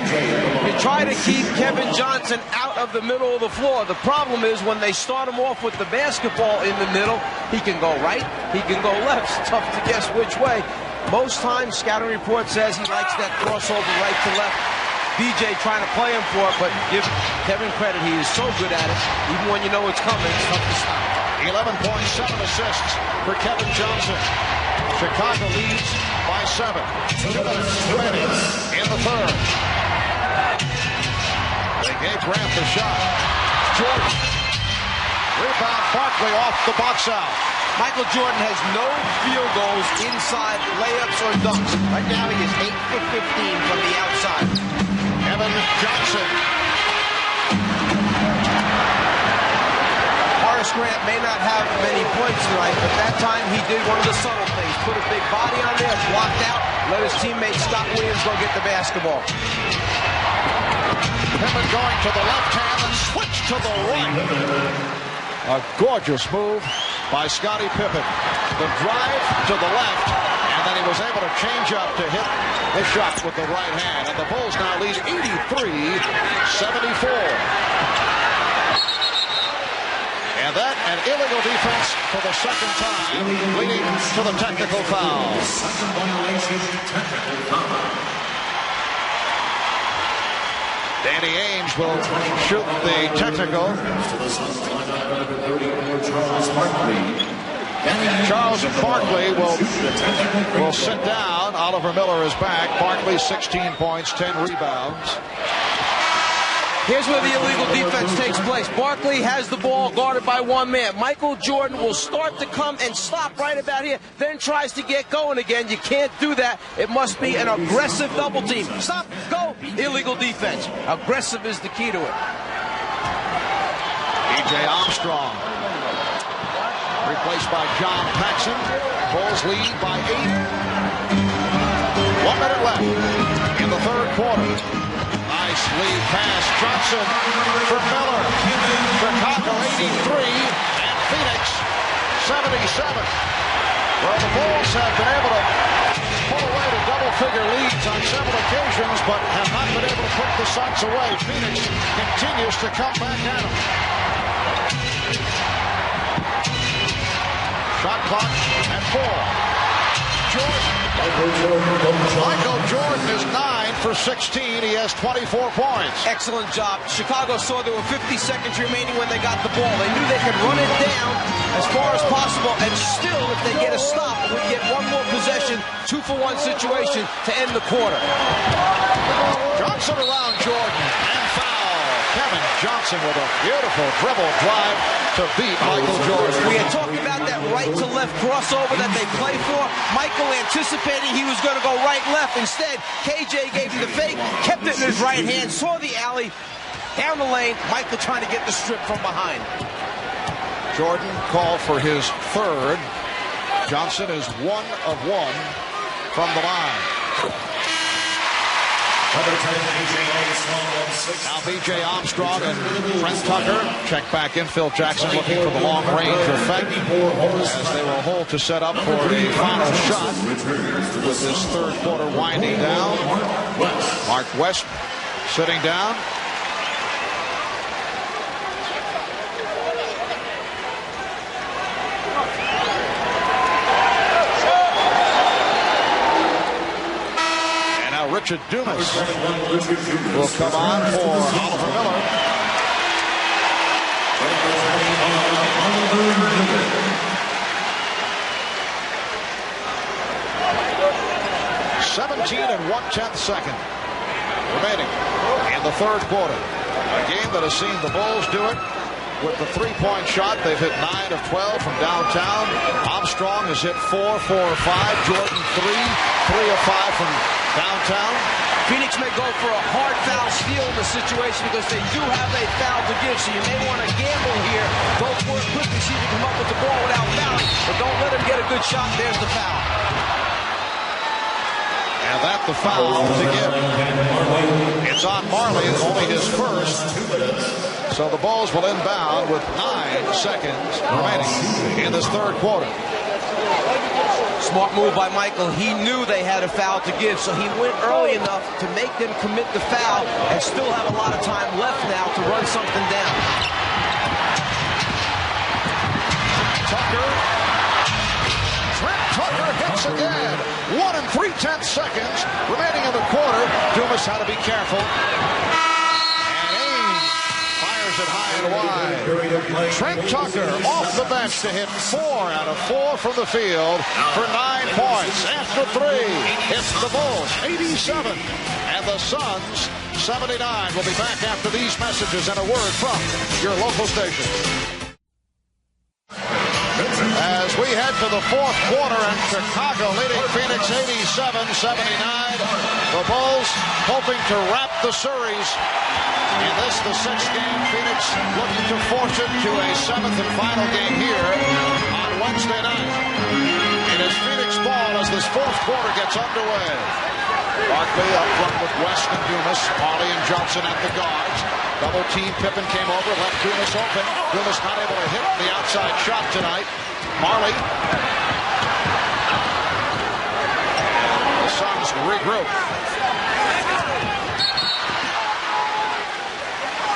You try to keep Kevin Johnson out of the middle of the floor. The problem is when they start him off with the basketball in the middle, he can go right, he can go left. It's tough to guess which way. Most times, scouting report says he likes that crossover right to left. BJ trying to play him for it, but give Kevin credit. He is so good at it. Even when you know it's coming, it's tough to stop. 11 points, 7 assists for Kevin Johnson. Chicago leads by 7. 2 minutes remaining in the third. They gave Grant the shot. Jordan. Rebound, Barkley off the box out. Michael Jordan has no field goals inside layups or dunks. Right now he is 8 for 15 from the outside. Kevin Johnson. Horace Grant may not have many points tonight, but that time he did one of the subtle things. Put a big body on there, blocked out, let his teammate Scott Williams go get the basketball. Pippen going to the left hand and switch to the right. A gorgeous move by Scottie Pippen. The drive to the left, and then he was able to change up to hit the shot with the right hand. And the Bulls now lead 83-74. And then an illegal defense for the second time, leading to the technical foul. Second violation, technical foul. Danny Ainge will shoot the technical. Charles Barkley will sit down. Oliver Miller is back. Barkley 16 points, 10 rebounds. Here's where the illegal defense takes place. Barkley has the ball guarded by one man. Michael Jordan will start to come and stop right about here, then tries to get going again. You can't do that. It must be an aggressive double team. Stop, go, illegal defense. Aggressive is the key to it. B.J. Armstrong, replaced by John Paxson. Bulls lead by 8. 1 minute left in the third quarter. Nice lead pass. Johnson for Miller. Chicago 83 and Phoenix 77. Well, the Bulls have been able to pull away to double-figure leads on several occasions, but have not been able to put the Suns away. Phoenix continues to come back at them. Shot clock at 4. Michael Jordan is 9 for 16. He has 24 points. Excellent job. Chicago saw there were 50 seconds remaining when they got the ball. They knew they could run it down as far as possible, and still, if they get a stop, we get one more possession, 2-for-1 situation to end the quarter. Johnson around Jordan and foul. Kevin Johnson with a beautiful dribble drive to beat Michael Jordan. We had talked about that right-to-left crossover that they play for. Michael anticipating he was going to go right-left. Instead, KJ gave him the fake, kept it in his right hand, saw the alley, down the lane. Michael trying to get the strip from behind. Jordan called for his third. Johnson is 1 of 1 from the line. Now B.J. Armstrong and Trent Tucker check back in. Phil Jackson looking for the long-range effect as they will hold to set up for the final shot with this third quarter winding down. Mark West sitting down. Richard Dumas will come on for Oliver Miller. 17 and 1/10 second remaining in the third quarter. A game that has seen the Bulls do it with the three-point shot. They've hit 9 of 12 from downtown. Armstrong has hit 4, 4 of 5. Jordan 3 of 5 from downtown. Phoenix may go for a hard foul steal in the situation because they do have a foul to give, so you may want to gamble here. Go for it quickly, see if you come up with the ball without fouling, but don't let him get a good shot. There's the foul. And that's the foul to give. It's on Marley, only his first. So the Bulls will inbound with 9 seconds remaining in this third quarter. Smart move by Michael. He knew they had a foul to give, so he went early enough to make them commit the foul and still have a lot of time left now to run something down. Tucker. Trent Tucker hits again. 1 3/10 seconds remaining in the quarter. Dumas had to be careful. And Ainge fires it high and wide. Trent Tucker off the bench to hit 4 out of 4 from the field for 9 points. After 3, it's the Bulls 87 and the Suns 79. We'll be back after these messages and a word from your local station. As we head to the fourth quarter and Chicago leading Phoenix 87-79. The Bulls hoping to wrap the series. In this, the 6th game, Phoenix looking to force it to a 7th and final game here on Wednesday night. It is Phoenix ball as this fourth quarter gets underway. Barkley up front with West and Dumas. Marley and Johnson at the guards. Double team. Pippen came over, left Dumas open. Dumas not able to hit the outside shot tonight. Marley. The Suns regroup.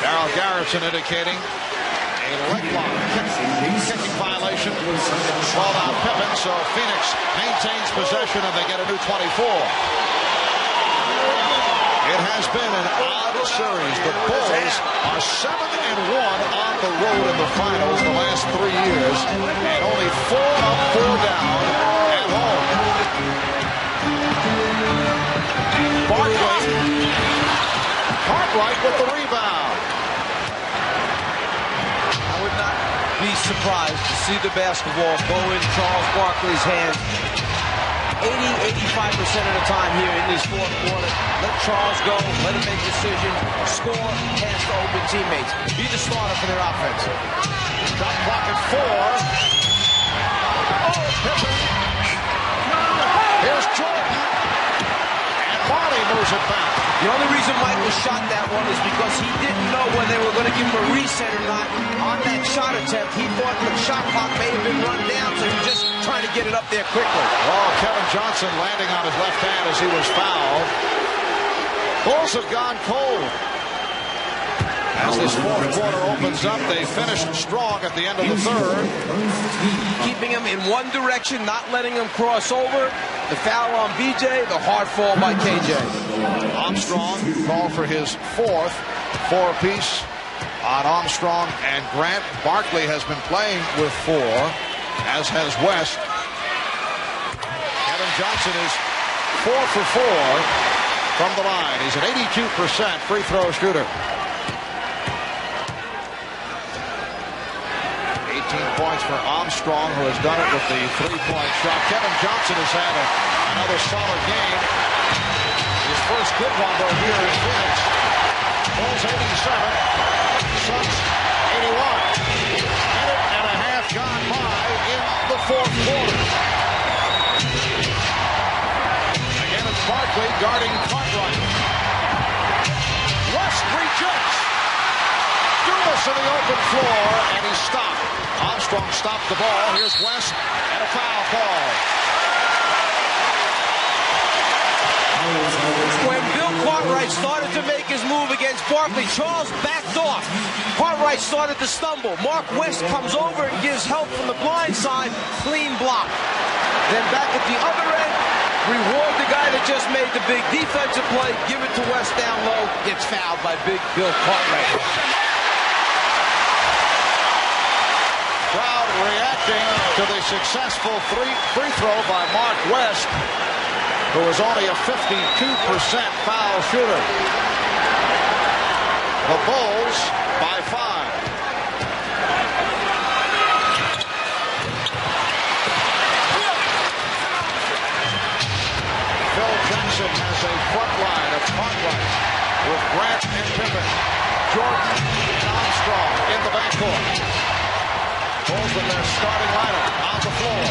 Darryl Garrison indicating a leg lock kicking violation. Called out Pippen, so Phoenix maintains possession and they get a new 24. It has been an odd series. The Bulls are 7-1 on the road in the finals the last 3 years, and only 4 up, 4 down at home. Barkley, Cartwright with the rebound. I would not be surprised to see the basketball go in Charles Barkley's hand 80-85% of the time here in this fourth quarter. Let Charles go, let him make decisions, score, pass to open teammates. Be the starter for their offense. Shot clock at 4. Oh, Pippen. Here's Jordan. And Marley moves it back. The only reason Michael shot that one is because he didn't know whether they were going to give him a reset or not on that shot attempt. He thought the shot clock may have been run down, so he was just trying to get it up there quickly. Oh, Kevin Johnson landing on his left hand as he was fouled. Bulls have gone cold. As this fourth quarter opens up, they finished strong at the end of the third. Keeping him in one direction, not letting him cross over. The foul on BJ, the hard fall by KJ. Armstrong called for his 4th 4-apiece on Armstrong and Grant. Barkley has been playing with 4, as has West. Kevin Johnson is 4 for 4 from the line. He's an 82% free throw shooter. 18 points for Armstrong, who has done it with the 3-point shot. Kevin Johnson has had another solid game. His first good one, though, here in Phoenix. Bulls 87, Suns 81. Minute and a half gone by in the fourth quarter. Again, it's Barkley guarding Cartwright. West rejects. Dumas in the open floor, and he's stopped. Armstrong stopped the ball. Here's West, and a foul call. When Bill Cartwright started to make his move against Barkley, Charles backed off. Cartwright started to stumble. Mark West comes over and gives help from the blind side. Clean block. Then back at the other end, reward the guy that just made the big defensive play. Give it to West down low. Gets fouled by big Bill Cartwright. Crowd reacting to the successful free throw by Mark West, who is only a 52% foul shooter. The Bulls by 5. Phil Jackson has a front line of Cartwright with Grant and Pippen, Jordan and Armstrong in the backcourt. Bulls with their starting lineup on the floor.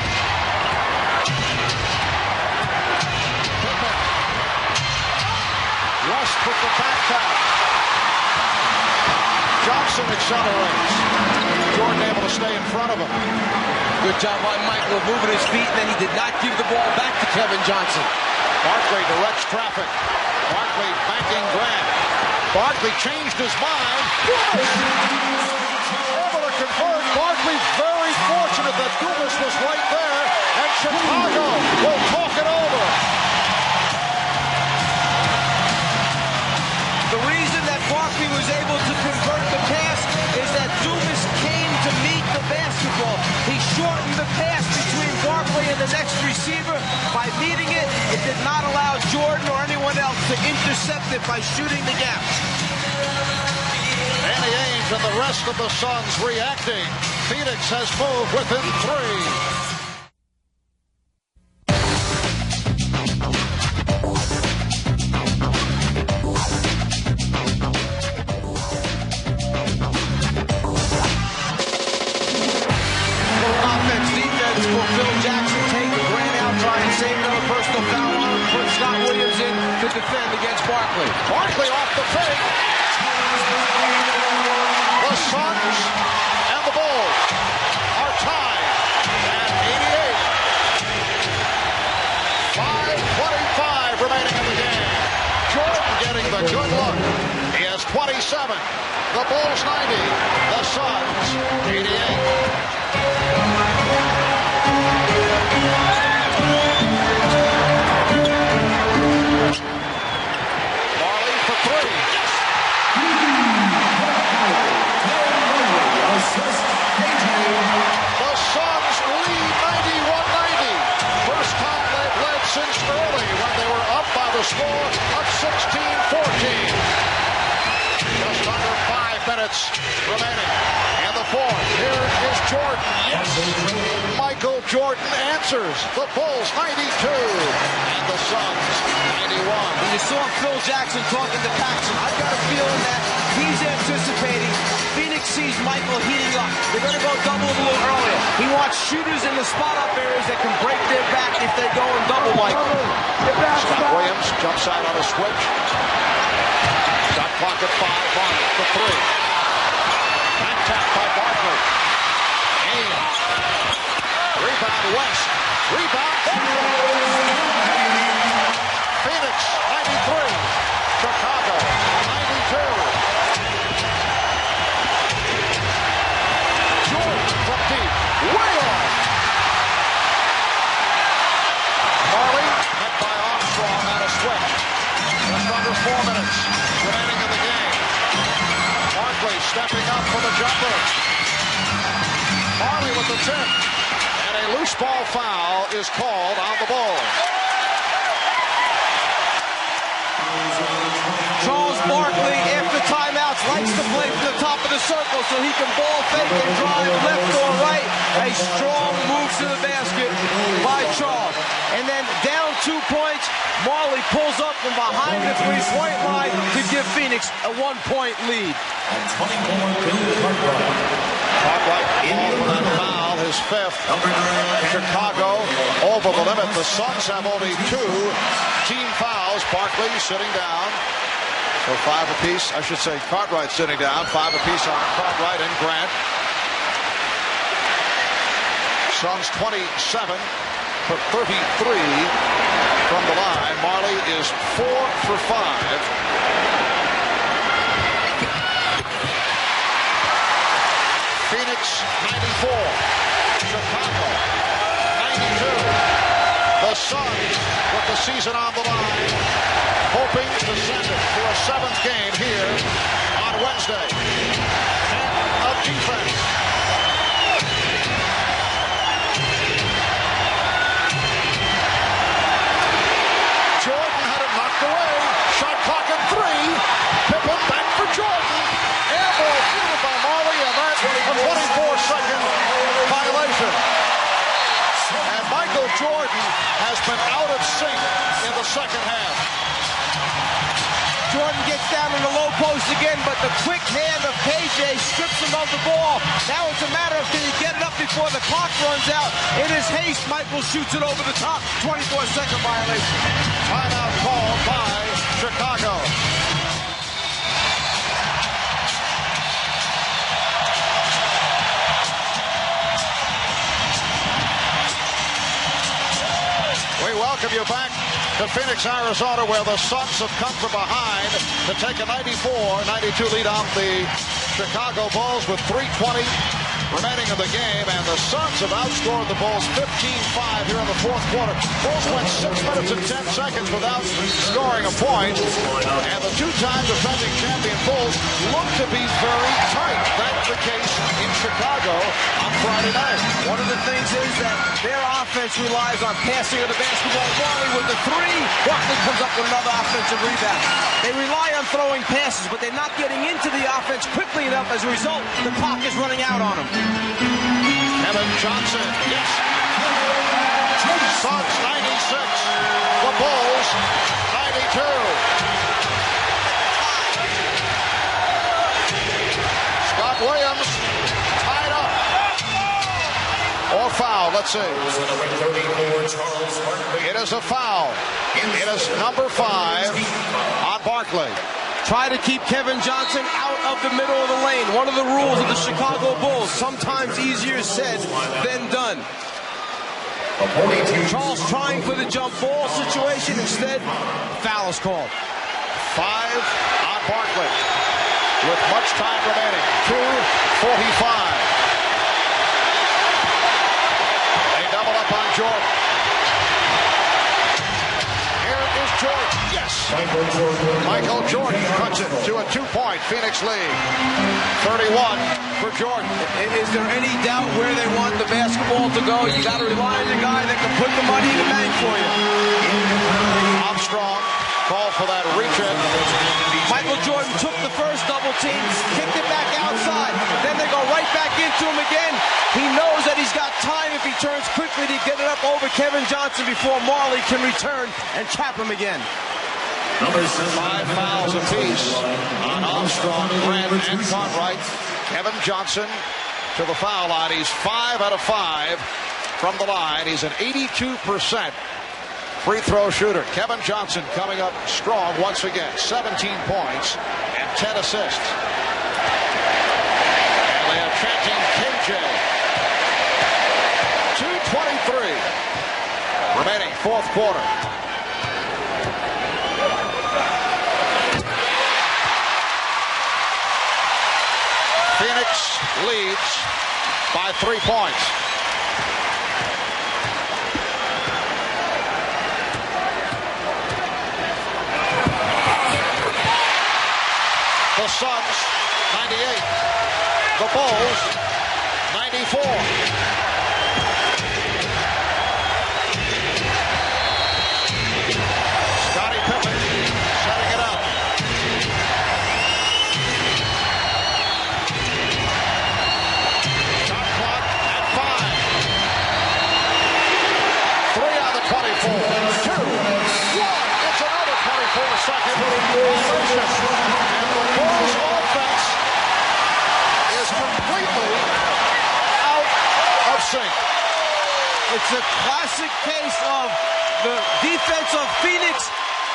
Pippen. West with the back tap. Johnson accelerates. Jordan able to stay in front of him. Good job by Michael moving his feet, and then he did not give the ball back to Kevin Johnson. Barkley directs traffic. Barkley banking Grant. Barkley changed his mind. Able to convert. Barkley very fortunate that Dumas was right there, and Chicago will talk it over. The reason that Barkley was able to convert the pass is that Dumas came to meet the basketball. He shortened the pass between Barkley and the next receiver. By meeting it, it did not allow Jordan or anyone else to intercept it by shooting the gap. Danny Ainge and the rest of the Suns reacting. Phoenix has moved within 3. Barkley off the fake. The Suns and the Bulls are tied at 88. 5:25 remaining in the game. Jordan getting the good look. He has 27. The Bulls 90. The Suns 88. Since early when they were up by the score of 16-14. Just under 5 minutes remaining in the fourth. Here is Jordan. Yes. Michael Jordan answers. The Bulls 92 and the Suns 91. When you saw Phil Jackson talking to Paxson, I've got a feeling that he's anticipating Phoenix sees Michael heating up. They're going to go double a little earlier. He wants shooters in the spot-up areas that can break their back if they go in double Michael. Scott Williams jumps out on a switch. Shot clock at 5 on the 3. Back tap by Barkley. Ainge. Rebound West. Rebound. Phoenix 93. Chicago 92. From deep, way off. Marley met by Armstrong on a switch. Just under 4 minutes remaining in the game. Barkley stepping up for the jumper. Marley with the tip. And a loose ball foul is called on the ball. Charles Barkley, after timeouts, likes to play from the top of the circle so he can ball fake and drive left or right. A strong move to the basket by Charles. And then down 2 points, Marley pulls up from behind the three-point line to give Phoenix a 1-point lead. Cartwright in for that foul, his 5th. Chicago over the limit. The Suns have only 2 team fouls. Barkley sitting down. So 5 apiece. I should say Cartwright sitting down. 5 apiece on Cartwright and Grant. Suns 27 for 33 from the line. Marley is 4 for 5. Phoenix 94. Chicago 92. The Suns with the season on the line, hoping to send it to a 7th game here on Wednesday. 10 of defense. Jordan had it knocked away. Shot clock at 3. Pippen back for Jordan. Air ball fielded by Marley, and that's a 24-second violation. And Michael Jordan has been out of sync in the second half. Jordan gets down in the low post again, but the quick hand of KJ strips him of the ball. Now it's a matter of can he get it up before the clock runs out. In his haste, Michael shoots it over the top. 24-second violation. Timeout called by Chicago. welcome you back to Phoenix, Arizona, where the Suns have come from behind to take a 94-92 lead on the Chicago Bulls with 3:20 remaining in the game, and the Suns have outscored the Bulls 15-5 here in the fourth quarter. Bulls went 6 minutes and 10 seconds without scoring a point, and the two-time defending champion Bulls look to be very tight. That's the case in Chicago on Friday night. One of the things is that their offense relies on passing of the basketball. Marley with the three. Barkley comes up with another offensive rebound. They rely on throwing passes, but they're not getting into the offense quickly enough. As a result, the clock is running out on them. Kevin Johnson, yes. Suns 96, the Bulls 92. Scott Williams tied up. Or foul, let's see. It is a foul. It is number 5 on Barkley. Try to keep Kevin Johnson out of the middle of the lane. One of the rules of the Chicago Bulls. Sometimes easier said than done. Charles trying for the jump ball situation. Instead, foul is called. 5 on Barkley. With much time remaining. 2:45. They double up on Jordan. Here is Jordan. Yes. Michael Jordan cuts it to a 2-point Phoenix lead. 31 for Jordan. Is there any doubt where they want the basketball to go? You got to rely on the guy that can put the money in the bank for you. Armstrong called for that reach-in. Michael Jordan took the first double team, kicked it back outside. Then they go right back into him again. He knows that he's got time if he turns quickly to get it up over Kevin Johnson before Marley can return and trap him again. 5 fouls apiece on Armstrong, Grant, and Cartwright. Kevin Johnson to the foul line. He's 5 out of 5 from the line. He's an 82% free throw shooter. Kevin Johnson coming up strong once again. 17 points and 10 assists. And they are chanting KJ. 2:23 remaining fourth quarter. Phoenix leads by 3 points. The Suns, 98. The Bulls, 94. Scottie Pippen setting it up. Shot clock at 5. 3 out of 24. 2. 1. It's another 24-second violation. Bulls offense is completely out of sync. It's a classic case of the defense of Phoenix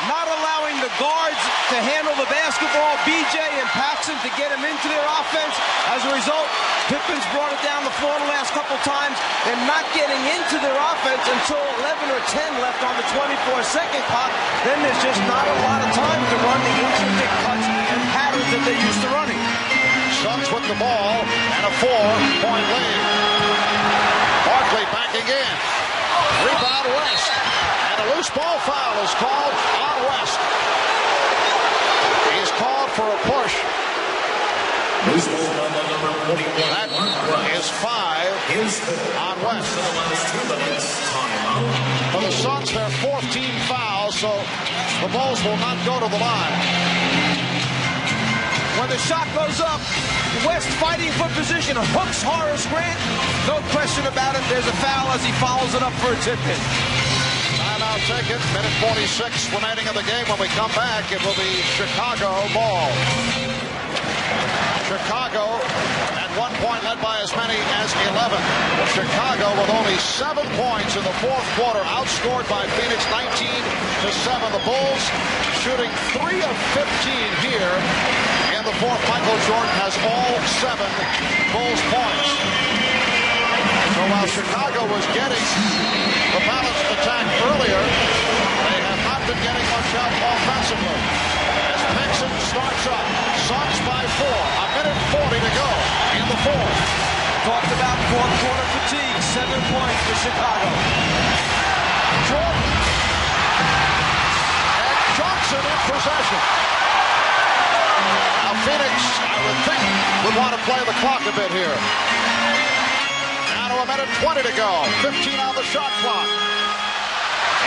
not allowing the guards to handle the basketball, BJ and Paxson, to get him into their offense. As a result, Pippen's brought it down the floor the last couple times. They're not getting into their offense until 11 or 10 left on the 24-second clock. Then there's just not a lot of time to run the intricate cuts and patterns that they're used to running. Suns with the ball and a 4-point lead. Barkley backing in. Rebound West. And a loose ball foul is called on West. He's called for a push. That is 5 on West. For the Suns, their 4th team foul, so the Bulls will not go to the line. When the shot goes up, West fighting for position, hooks Horace Grant. No question about it. There's a foul as he follows it up for a tip-in. Timeout taken. Minute 46 remaining in the game. When we come back, it will be Chicago ball. Chicago at one point led by as many as 11. Chicago with only 7 points in the fourth quarter, outscored by Phoenix 19-7. The Bulls shooting 3 of 15 here in the fourth. Michael Jordan has all 7 Bulls points. So while Chicago was getting the balanced attack earlier, help offensively. As Paxson starts up, Suns by 4. A minute 40 to go in the fourth. Talked about fourth quarter fatigue. 7 points for Chicago. Jordan. And Johnson in possession. Now Phoenix, I would think, would want to play the clock a bit here. Now to a minute 20 to go. 15 on the shot clock.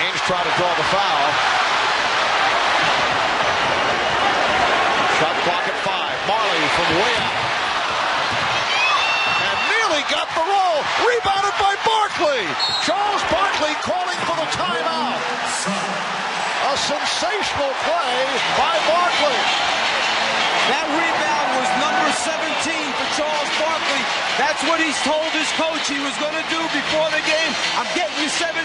Ainge tried to draw the foul. Shot clock at 5. Marley from way out. And nearly got the roll. Rebounded by Barkley. Charles Barkley calling for the timeout. A sensational play by Barkley. That rebound was number 17 for Charles Barkley. That's what he's told his coach he was going to do before the game. I'm getting you 17.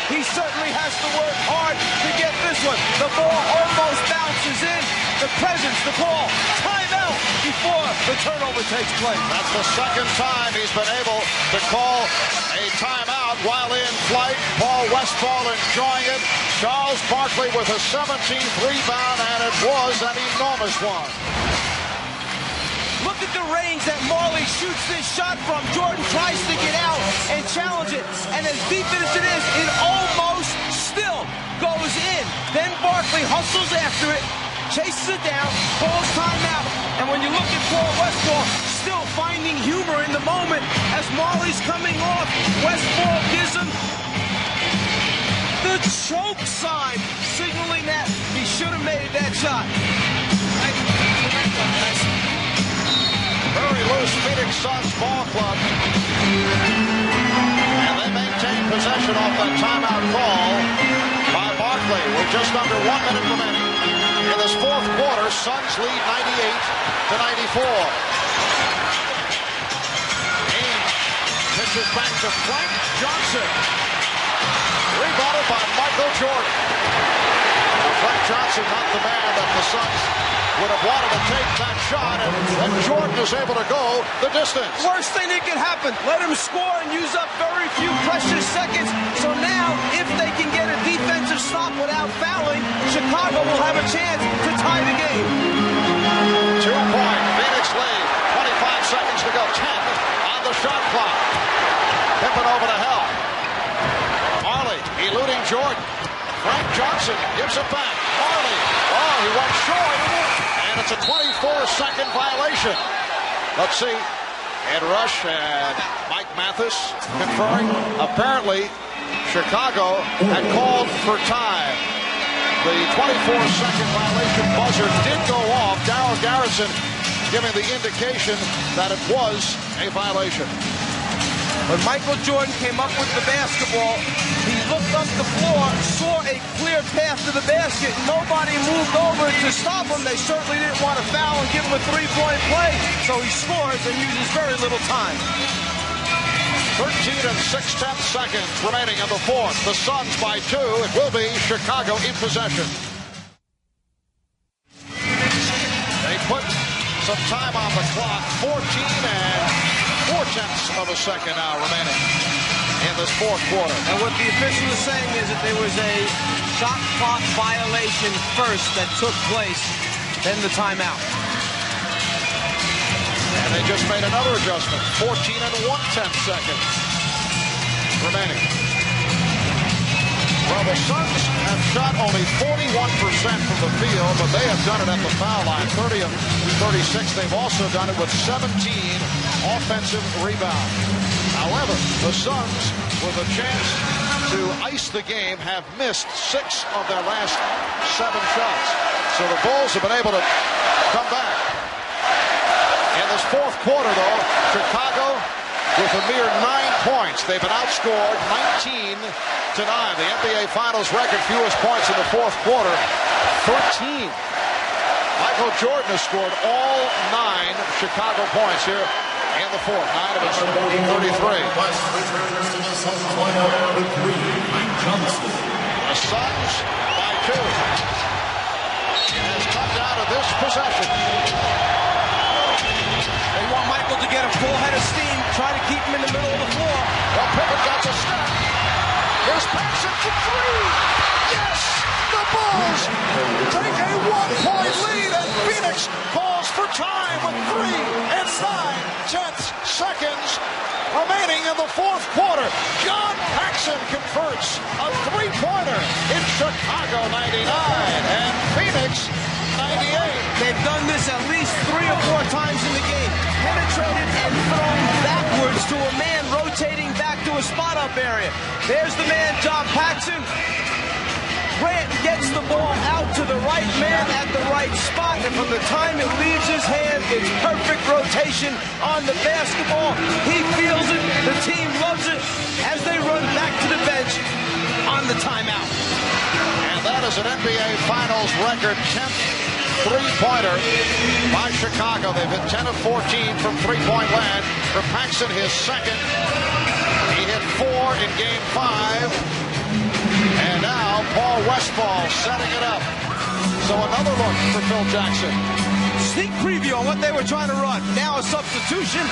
He certainly has to work hard to get this one. The ball almost bounces in. The presence, the ball, timeout before the turnover takes place. That's the second time he's been able to call a timeout while in flight. Paul Westphal enjoying it. Charles Barkley with a 17th rebound, and it was an enormous one. Look at the range that Marley shoots this shot from. Jordan tries to get out and challenge it. And as deep as it is, it almost still goes in. Then Barkley hustles after it, chases it down, calls timeout. And when you look at Paul Westphal, still finding humor in the moment as Marley's coming off, Westphal gives him the choke sign, signaling that he should have made that shot. Very loose Phoenix Suns ball club. And they maintain possession off that timeout call by Barkley. We're just under 1 minute remaining. In this fourth quarter, Suns lead 98-94. Ainge pitches back to Frank Johnson. Rebounded by Michael Jordan. Now, Frank Johnson, not the man that the Suns would have wanted to take that shot, and Jordan is able to go the distance. Worst thing that could happen, let him score and use up very few precious seconds. So now, if they can get a defensive stop without fouling, Chicago will have a chance to tie the game. 2-point Phoenix lead. 25 seconds to go. 10 on the shot clock. Pippen over to Hell. Marley eluding Jordan. Frank Johnson gives it back. Marley. Oh, he went short. And it's a 24-second violation. Let's see. Ed Rush and Mike Mathis conferring. Apparently, Chicago had called for time. The 24-second violation buzzer did go off. Darryl Garrison giving the indication that it was a violation. When Michael Jordan came up with the basketball, he looked up the floor, saw a clear path to the basket. Nobody moved over to stop him. They certainly didn't want to foul and give him a three-point play. So he scores and uses very little time. 13 and 6/10 seconds remaining in the fourth. The Suns by 2. It will be Chicago in possession. They put some time on the clock. 14 and 4/10 of a second now remaining in this fourth quarter. And what the official is saying is that there was a shot clock violation first that took place, then the timeout. And they just made another adjustment. 14 and 1/10 seconds remaining. Well, the Suns have shot only 41% from the field, but they have done it at the foul line. 30 of 36. They've also done it with 17 offensive rebounds. However, the Suns, with a chance to ice the game, have missed 6 of their last 7 shots. So the Bulls have been able to come back. In this fourth quarter, though, Chicago with a mere 9 points. They've been outscored 19-9. The NBA Finals record fewest points in the fourth quarter, 13. Michael Jordan has scored all 9 Chicago points here in the fourth. 9 of his 33. The Suns by 2. It has come down to this possession. They want Michael to get a full head of steam, try to keep him in the middle of the floor. Well, Pippen got the step. Here's Paxson for 3. Yes! The ball Bulls take a 1-point lead, and Phoenix calls for time with 3 and 9/10 seconds remaining in the fourth quarter. John Paxson converts a three-pointer in Chicago 99 and Phoenix 98. They've done this at least 3 or 4 times in the game. Penetrated and thrown backwards to a man rotating back to a spot-up area. There's the man, John Paxson. Grant gets the ball out to the right man at the right spot, and from the time it leaves his hand, it's perfect rotation on the basketball. He feels it, the team loves it, as they run back to the bench on the timeout. And that is an NBA Finals record 10th three-pointer by Chicago. They've hit 10 of 14 from three-point land. For Paxson, his second. He hit 4 in Game 5. And now Paul Westphal setting it up. So another look for Phil Jackson. Sneak preview on what they were trying to run. Now a substitution.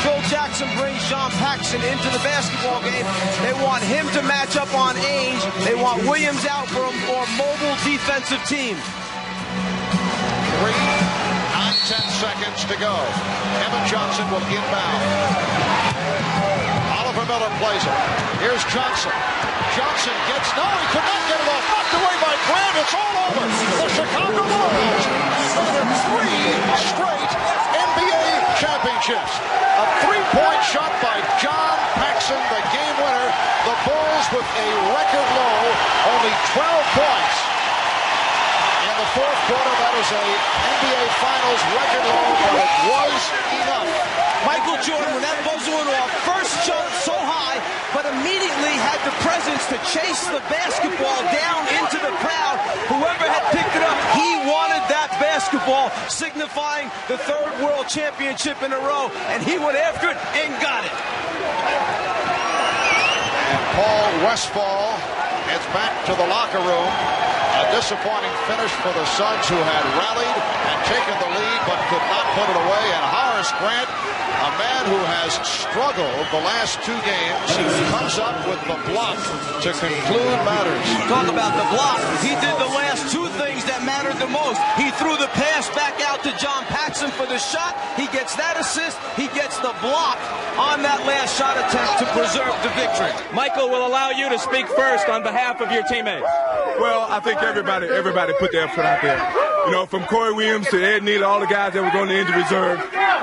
Phil Jackson brings John Paxson into the basketball game. They want him to match up on Ainge. They want Williams out for a more mobile defensive team. 3, 9/10 seconds to go. Evan Johnson will inbound. Oliver Miller plays it. Here's Johnson. Johnson gets, no, he could not get it off. Knocked away by Grant. It's all over. The Chicago Bulls have 3 straight NBA championships. A 3-point shot by John Paxson, the game winner. The Bulls with a record low, only 12 points. In the fourth quarter, that is a NBA Finals record low, but it was enough. Michael Jordan, when that buzzer went off, first jumped so high, but immediately had the presence to chase the basketball down into the crowd. Whoever had picked it up, he wanted that basketball, signifying the 3rd World Championship in a row, and he went after it and got it. And Paul Westphal heads back to the locker room. A disappointing finish for the Suns, who had rallied and taken the lead but could not put it away. And Horace Grant, a man who has struggled the last 2 games, comes up with the block to conclude matters. Talk about the block. He did the last 2 things that mattered the most. He threw the pass back out to John Paxson for the shot. He gets that assist. He gets the block on that last shot attempt to preserve the victory. Michael will allow you to speak first on behalf of your teammates. Well, I think everybody put their effort out there. You know, from Corey Williams to Ed Neal, all the guys that were going to injury reserve.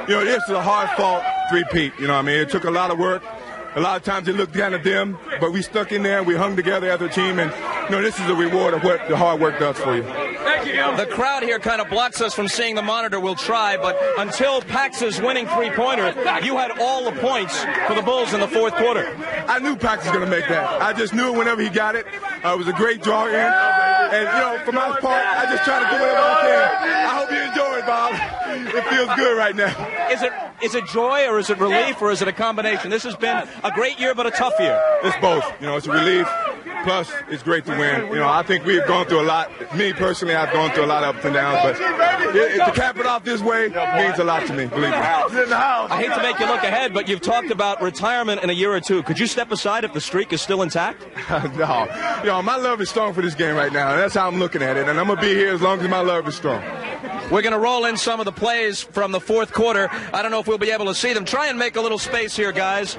You know, this is a hard-fought three-peat. You know what I mean? It took a lot of work. A lot of times it looked kind of dim, but we stuck in there. We hung together as a team, and you know, this is a reward of what the hard work does for you. Thank you. The crowd here kind of blocks us from seeing the monitor. We'll try, but until Pax's winning three-pointer, you had all the points for the Bulls in the fourth quarter. I knew Pax was going to make that. I just knew it whenever he got it. It was a great draw in, and you know, for my part, I just try to do whatever I can. I hope you enjoy it, Bob. It feels good right now. Is it joy, or is it relief, or is it a combination? This has been a great year, but a tough year. It's both. You know, it's a relief. Plus, it's great to win. You know, I think we've gone through a lot. Me, personally, I've gone through a lot of ups and downs, but to cap it off this way means a lot to me, believe me. I hate to make you look ahead, but you've talked about retirement in a year or two. Could you step aside if the streak is still intact? No. You know, my love is strong for this game right now, and that's how I'm looking at it, and I'm going to be here as long as my love is strong. We're going to roll in some of the plays from the fourth quarter. I don't know if we'll be able to see them. Try and make a little space here, guys,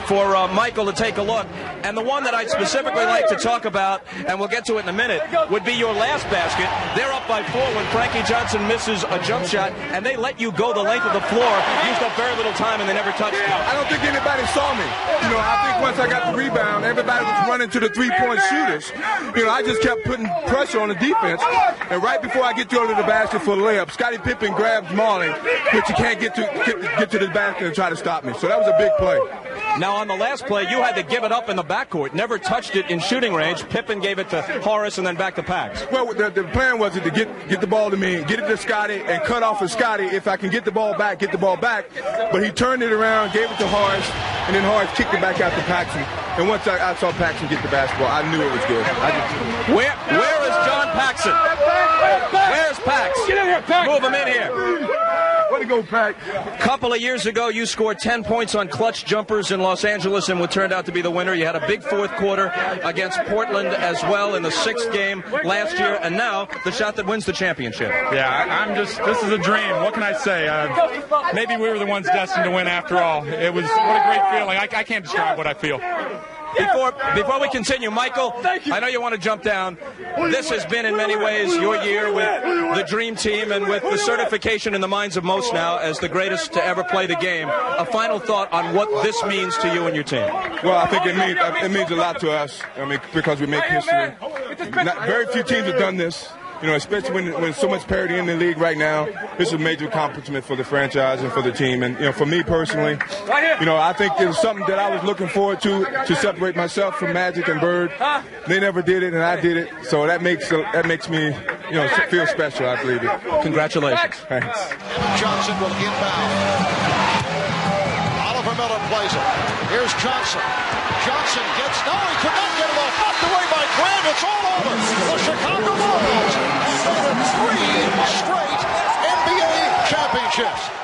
for Michael to take a look. And the one that I'd specifically like to talk about, and we'll get to it in a minute, would be your last basket. They're up by 4 when Frankie Johnson misses a jump shot, and they let you go the length of the floor. Used up very little time, and they never touched you. I don't think anybody saw me. You know, I think once I got the rebound, everybody was running to the three-point shooters. You know, I just kept putting pressure on the defense. And right before I get to the basket for the layup, Scottie Pippen grabs Marlin, but you can't get to the basket and try to stop me. So that was a big play. Now, on the last play, you had to give it up in the backcourt. Never touched it in shooting range. Pippen gave it to Horace and then back to Pax. Well, the plan was to get the ball to me, get it to Scottie, and cut off of Scottie. If I can get the ball back. But he turned it around, gave it to Horace, and then Horace kicked it back out to Paxson. And once I saw Paxson get the basketball, I knew it was good. Where is John Paxson? Where's Pax? Get in here, Pax. Move him in here. Way to go, Pack. A couple of years ago, you scored 10 points on clutch jumpers in Los Angeles and what turned out to be the winner. You had a big fourth quarter against Portland as well in the 6th game last year, and now the shot that wins the championship. Yeah, this is a dream. What can I say? Maybe we were the ones destined to win after all. What a great feeling. I can't describe what I feel. Before we continue, Michael, I know you want to jump down. This has been in many ways your year with the Dream Team and with the certification in the minds of most now as the greatest to ever play the game. A final thought on what this means to you and your team. Well, I think it means a lot to us. I mean, because we make history. Very few teams have done this. You know, especially when so much parity in the league right now, this is a major accomplishment for the franchise and for the team. And, you know, for me personally, you know, I think it was something that I was looking forward to separate myself from Magic and Bird. They never did it, and I did it. So that makes me, you know, feel special, I believe it. Congratulations. Thanks. Johnson will inbound. Oliver Miller plays it. Here's Johnson. Johnson gets, no, he could not get it off. Knocked away by Grant. It's all over. The Chicago Bulls have made it 3 straight NBA championships.